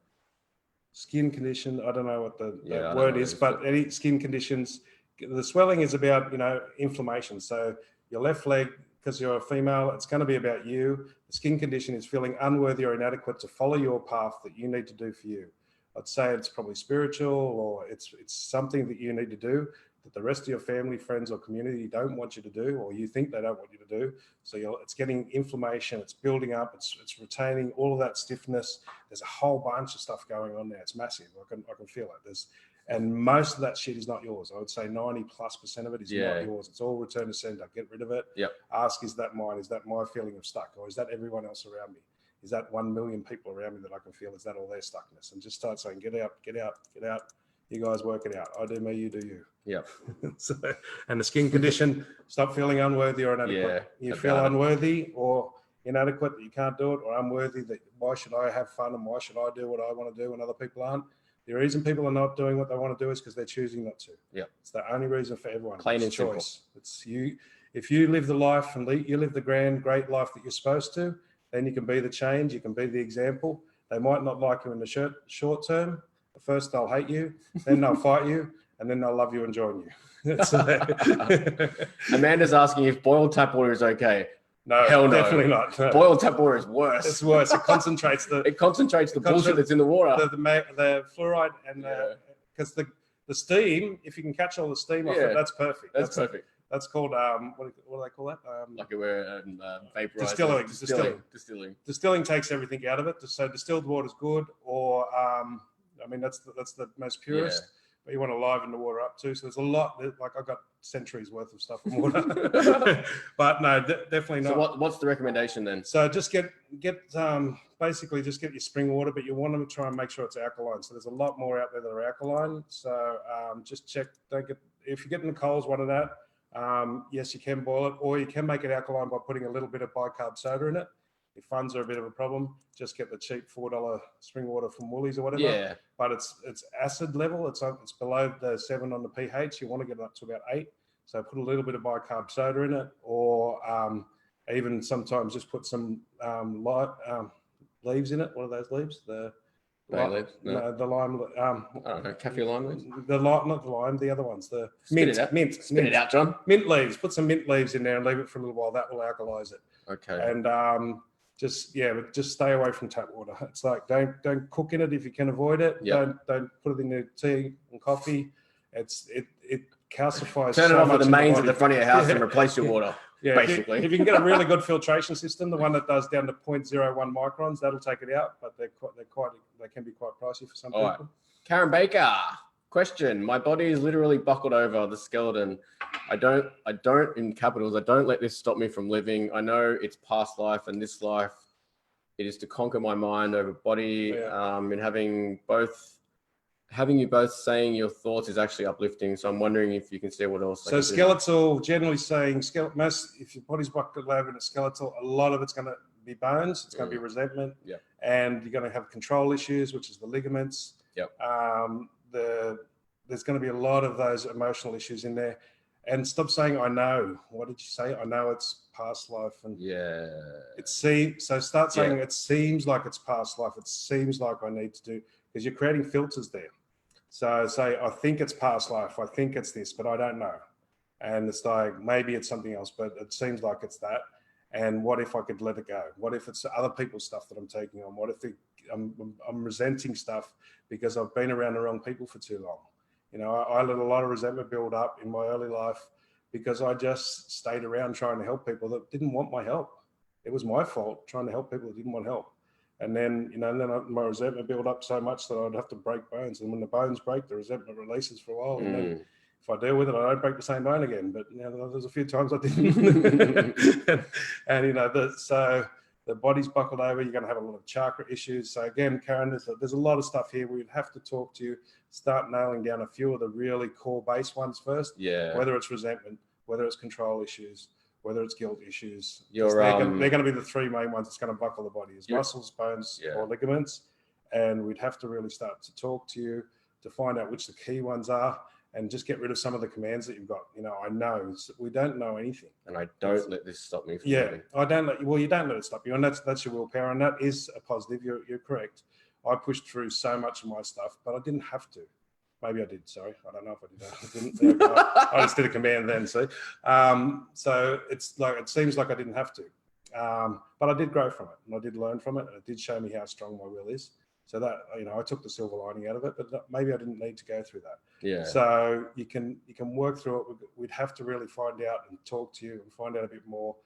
Skin condition, I don't know what the word is, but any skin conditions, the swelling is about, inflammation. So your left leg, because you're a female, it's going to be about you. The skin condition is feeling unworthy or inadequate to follow your path that you need to do for you. I'd say it's probably spiritual, or it's something that you need to do that the rest of your family, friends, or community don't want you to do, or you think they don't want you to do. So it's getting inflammation, it's building up, it's retaining all of that stiffness. There's a whole bunch of stuff going on there. It's massive. I can feel it. And most of that shit is not yours. I would say 90+% of it is not yours. It's all return to sender. Get rid of it. Yep. Ask, is that mine? Is that my feeling of stuck? Or is that everyone else around me? Is that 1 million people around me that I can feel? Is that all their stuckness? And just start saying, get out, get out, get out. You guys work it out. I do me, you do you. Yep. And the skin condition, stop feeling unworthy or inadequate. You feel unworthy or inadequate that you can't do it, or unworthy that why should I have fun and why should I do what I want to do when other people aren't? The reason people are not doing what they want to do is because they're choosing not to. Yeah. It's the only reason for everyone. Plain and choice. simple. It's you. If you live the life and you live the great life that you're supposed to, then you can be the change. You can be the example. They might not like you in the short term. First they'll hate you, then they'll fight you, and then they'll love you and join you. Amanda's asking if boiled tap water is okay. No, hell no. Definitely not. No. Boiled tap water is worse. It's worse. It concentrates the bullshit that's in the water. The fluoride and because the steam, if you can catch all the steam off it, that's perfect. That's perfect. That's called what do they call that? Like we're vaporizing. Distilling takes everything out of it. So distilled water is good, or that's the most purest. But you want to liven the water up too. So there's a lot. Like I've got centuries worth of stuff in water. But no, definitely not. So what's the recommendation then? So just basically just get your spring water, but you want to try and make sure it's alkaline. So there's a lot more out there that are alkaline. So just check. If you're getting the Coles one of that. Yes, you can boil it, or you can make it alkaline by putting a little bit of bicarb soda in it. If funds are a bit of a problem, just get the cheap $4 spring water from Woolies or whatever. Yeah. But it's acid level. It's below the 7 on the pH. You want to get it up to about 8. So put a little bit of bicarb soda in it, or even sometimes just put some leaves in it. What are those leaves? The lime. I don't know. Kaffir lime leaves. Not the lime. The other ones. The mint. Spit it out, John. Mint leaves. Put some mint leaves in there and leave it for a little while. That will alkalize it. Okay. And just stay away from tap water. It's like don't cook in it if you can avoid it. Yep. Don't put it in your tea and coffee. It calcifies. Turn it off at the mains at the front of your house and replace your water. Yeah, basically. If you can get a really good filtration system, the one that does down to 0.01 microns, that'll take it out. But they can be quite pricey for some people. Right. Karen Baker, question: my body is literally buckled over the skeleton. I don't in capitals. I don't let this stop me from living. I know it's past life and this life. It is to conquer my mind over body. And having you both saying your thoughts is actually uplifting. So I'm wondering if you can say what else. So skeletal, generally saying if your body's buckled over and it's skeletal, a lot of it's going to be bones. It's going to be resentment. Yeah. And you're going to have control issues, which is the ligaments. Yep. There's going to be a lot of those emotional issues in there. And stop saying, I know. What did you say? I know it's past life. And yeah, it seems, so start saying, it seems like it's past life. It seems like I need to do, because you're creating filters there. So say, I think it's past life. I think it's this, but I don't know. And it's like, maybe it's something else, but it seems like it's that. And what if I could let it go? What if it's other people's stuff that I'm taking on? What if I'm resenting stuff because I've been around the wrong people for too long? You know, I let a lot of resentment build up in my early life because I just stayed around trying to help people that didn't want my help. It was my fault trying to help people that didn't want help. And then, you know, my resentment built up so much that I'd have to break bones. And when the bones break, the resentment releases for a while. And then if I deal with it, I don't break the same bone again. But, you know, there's a few times I didn't. and, you know, so the body's buckled over. You're going to have a lot of chakra issues. So again, Karen, there's a lot of stuff here. We'd have to talk to you, start nailing down a few of the really core base ones first. Yeah. Whether it's resentment, whether it's control issues, whether it's guilt issues. They're going to be the three main ones that's going to buckle the body: is muscles, bones, or ligaments. And we'd have to really start to talk to you to find out which the key ones are, and just get rid of some of the commands that you've got. You know, I know we don't know anything, and I don't let this stop me from living. I don't let you. Well, you don't let it stop you, and that's your willpower, and that is a positive. You're correct. I pushed through so much of my stuff, but I didn't have to. Maybe I did. Sorry, I don't know if I did. I didn't. I just did a command then. See, so it's like it seems like I didn't have to, but I did grow from it, and I did learn from it, and it did show me how strong my will is. So that, you know, I took the silver lining out of it, but maybe I didn't need to go through that. Yeah. So you can work through it. We'd have to really find out and talk to you and find out a bit more.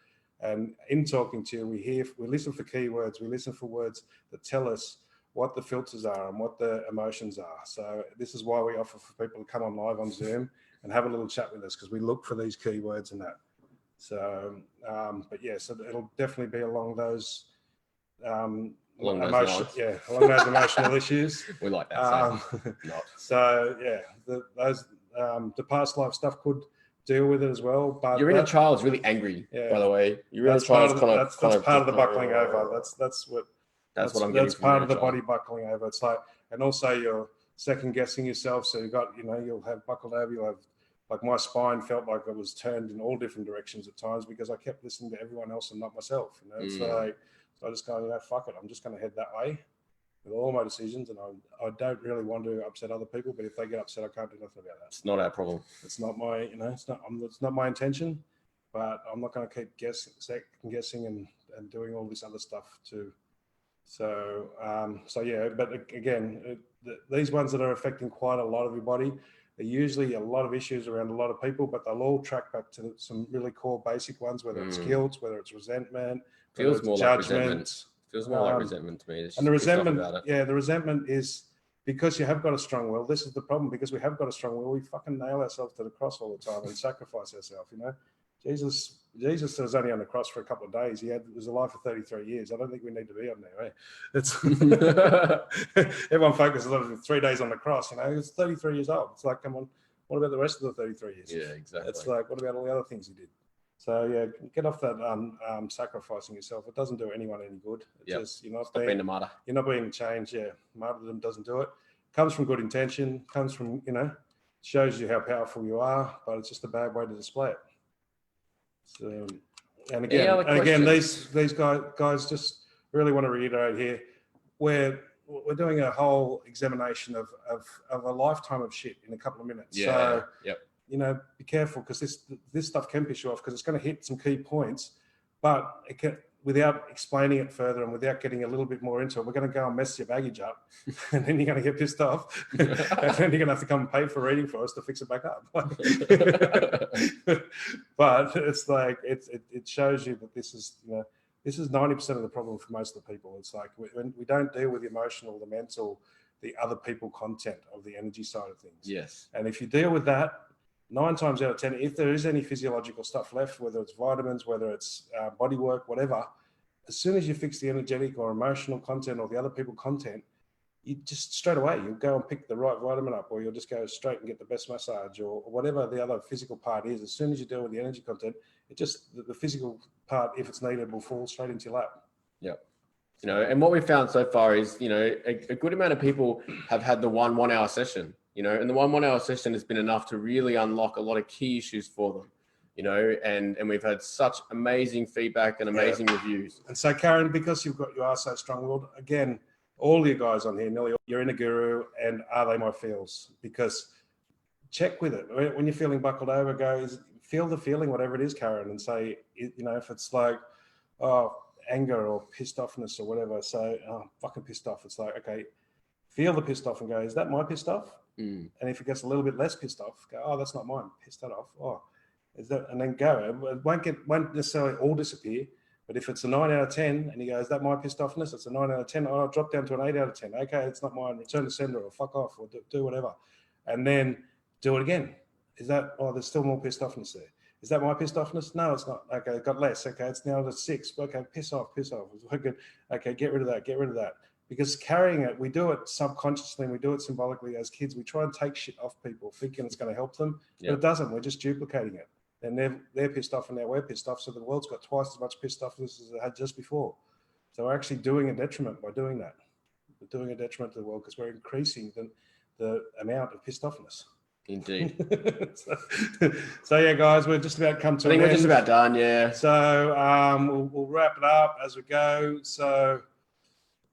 And in talking to you, we listen for keywords. We listen for words that tell us what the filters are and what the emotions are. So this is why we offer for people to come on live on Zoom and have a little chat with us, because we look for these keywords and that. So, but yeah, so it'll definitely be along those. Along those emotional issues. We like that. So yeah, the past life stuff could deal with it as well. But your inner child's really angry, by the way. Your inner child's that's part of the buckling over. That's what I'm getting. That's part of the body buckling over. It's like, and also you're second guessing yourself. So you got, you know, you'll have buckled over. You'll have, like, my spine felt like it was turned in all different directions at times because I kept listening to everyone else and not myself. You know, it's like. So I just go, you know, fuck it. I'm just going to head that way with all my decisions. And I don't really want to upset other people, but if they get upset, I can't do nothing about that. It's not our problem. It's not my, you know, it's not my intention, but I'm not going to keep guessing and doing all this other stuff too. So, yeah, but again, these ones that are affecting quite a lot of your body, they're usually a lot of issues around a lot of people, but they'll all track back to some really core basic ones, whether it's guilt, whether it's resentment, feels more judgment. Like resentment. Feels more like resentment to me. And the resentment, the resentment is because you have got a strong will. This is the problem, because we have got a strong will. We fucking nail ourselves to the cross all the time and sacrifice ourselves. You know, Jesus was only on the cross for a couple of days. He was alive for 33 years. I don't think we need to be on there. It's everyone focuses on 3 days on the cross. You know, it's 33 years old. It's like, come on, what about the rest of the 33 years? Yeah, exactly. It's like, what about all the other things he did? So yeah, get off that sacrificing yourself. It doesn't do anyone any good. It's just, you're not being a martyr. You're not being changed. Yeah, martyrdom doesn't do it. Comes from good intention. Comes from, you know, shows you how powerful you are, but it's just a bad way to display it. So, and again, these guys just really want to reiterate here, we're doing a whole examination of a lifetime of shit in a couple of minutes. Yeah. So, you know, be careful, because this stuff can piss you off, because it's going to hit some key points, but it can, without explaining it further and without getting a little bit more into it, we're going to go and mess your baggage up, and then you're going to get pissed off, and then you're going to have to come and pay for reading for us to fix it back up. But it's like it shows you that this is, you know, this is 90% of the problem for most of the people. It's like when we don't deal with the emotional, the mental, the other people content of the energy side of things. Yes. And if you deal with that, 9 times out of 10, if there is any physiological stuff left, whether it's vitamins, whether it's body work, whatever, as soon as you fix the energetic or emotional content or the other people content, you just straight away, you'll go and pick the right vitamin up, or you'll just go straight and get the best massage, or whatever the other physical part is. As soon as you deal with the energy content, it just, the physical part, if it's needed, will fall straight into your lap. Yep. You know, and what we found so far is, you know, a good amount of people have had the 1 hour session. you know, and the 1 hour session has been enough to really unlock a lot of key issues for them, you know, and we've had such amazing feedback and amazing reviews. And so, Karen, because you are so strong-willed, again, all you guys on here, nearly you're in a guru, and are they my feels? Because check with it. When you're feeling buckled over, feel the feeling, whatever it is, Karen, and say, you know, if it's like, anger or pissed offness or whatever, so fucking pissed off. It's like, okay, feel the pissed off and go, is that my pissed off? And if it gets a little bit less pissed off, go, oh, that's not mine. Piss that off. Oh, is that? And then go. It won't necessarily all disappear. But if it's a 9 out of 10 and you go, is that my pissed offness? It's a 9 out of 10. Oh, I'll drop down to an 8 out of 10. Okay, it's not mine. Return to sender or fuck off or do whatever. And then do it again. Is that, oh, there's still more pissed offness there. Is that my pissed offness? No, it's not. Okay, it got less. Okay, it's now at 6. Okay, piss off. Okay, get rid of that. Because carrying it, we do it subconsciously and we do it symbolically as kids. We try and take shit off people thinking it's going to help them, but it doesn't. We're just duplicating it. And they're pissed off and now we're pissed off. So the world's got twice as much pissed offness as it had just before. So we're actually doing a detriment by doing that. We're doing a detriment to the world because we're increasing the amount of pissed offness. Indeed. So yeah, guys, we're just about come to. I think an we're just end. about done. Yeah. So we'll wrap it up as we go. So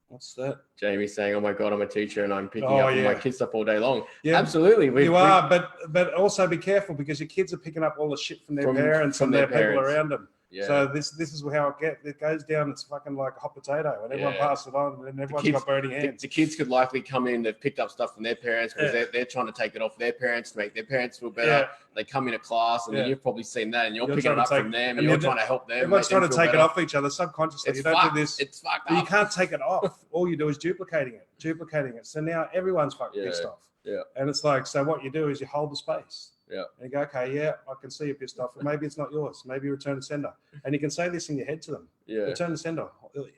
what's that? Jamie saying, "Oh my God, I'm a teacher and I'm picking up my kids up all day long." Yeah, absolutely. You are, but also be careful because your kids are picking up all the shit from their parents and their people around them. Yeah. So this is how it goes down. It's fucking like a hot potato, and everyone passes it on, and everyone's got burning hands. The kids could likely come in. They've picked up stuff from their parents because they're trying to take it off their parents to make their parents feel better. Yeah. They come in a class, and then you've probably seen that, and you're picking it up from them, and you're trying to help them. Everyone's trying to take it off each other subconsciously. You don't do this. It's fucked up. You can't take it off. All you do is duplicating it. So now everyone's fucking pissed off. Yeah. And it's like, so what you do is you hold the space. Yeah. And you go, okay, yeah, I can see you're pissed off. But maybe it's not yours. Maybe you return to sender. And you can say this in your head to them. Yeah. Return to sender.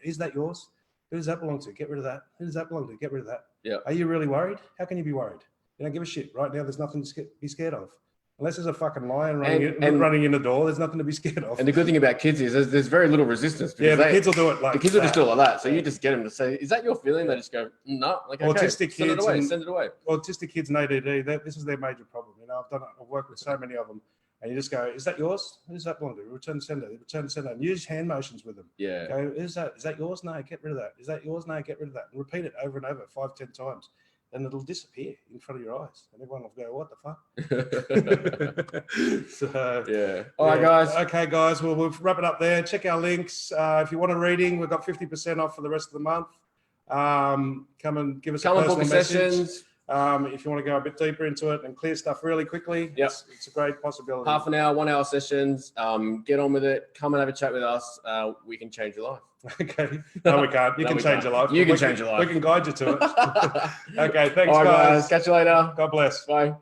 Is that yours? Who does that belong to? Get rid of that. Who does that belong to? Get rid of that. Yeah. Are you really worried? How can you be worried? You don't give a shit. Right now, there's nothing to be scared of. Unless there's a fucking lion running in the door, there's nothing to be scared of. And the good thing about kids is there's very little resistance. Yeah, the kids will do it like the kids will just do it like that. So you just get them to say, "Is that your feeling?" They just go, "No." Like, okay, autistic send it away. Send it away. Autistic kids and ADD, this is their major problem. You know, I've worked with so many of them, and you just go, "Is that yours? Who does that belong to?" Return to sender. Return to sender. And use hand motions with them. Yeah. Go, is that yours? No, get rid of that. Is that yours? No, get rid of that. And repeat it over and over 5-10 times. And it'll disappear in front of your eyes, and everyone will go, "What the fuck?" So, yeah. All right, guys. Okay, guys. Well, we'll wrap it up there. Check our links. If you want a reading, we've got 50% off for the rest of the month. Come and give us a personal message. Sessions. If you want to go a bit deeper into it and clear stuff really quickly, it's a great possibility. Half an hour, 1 hour sessions. Get on with it. Come and have a chat with us. We can change your life. Okay. No, we can't. You can change your life. You can change your life. We can guide you to it. Okay. Thanks, all right, guys. Catch you later. God bless. Bye.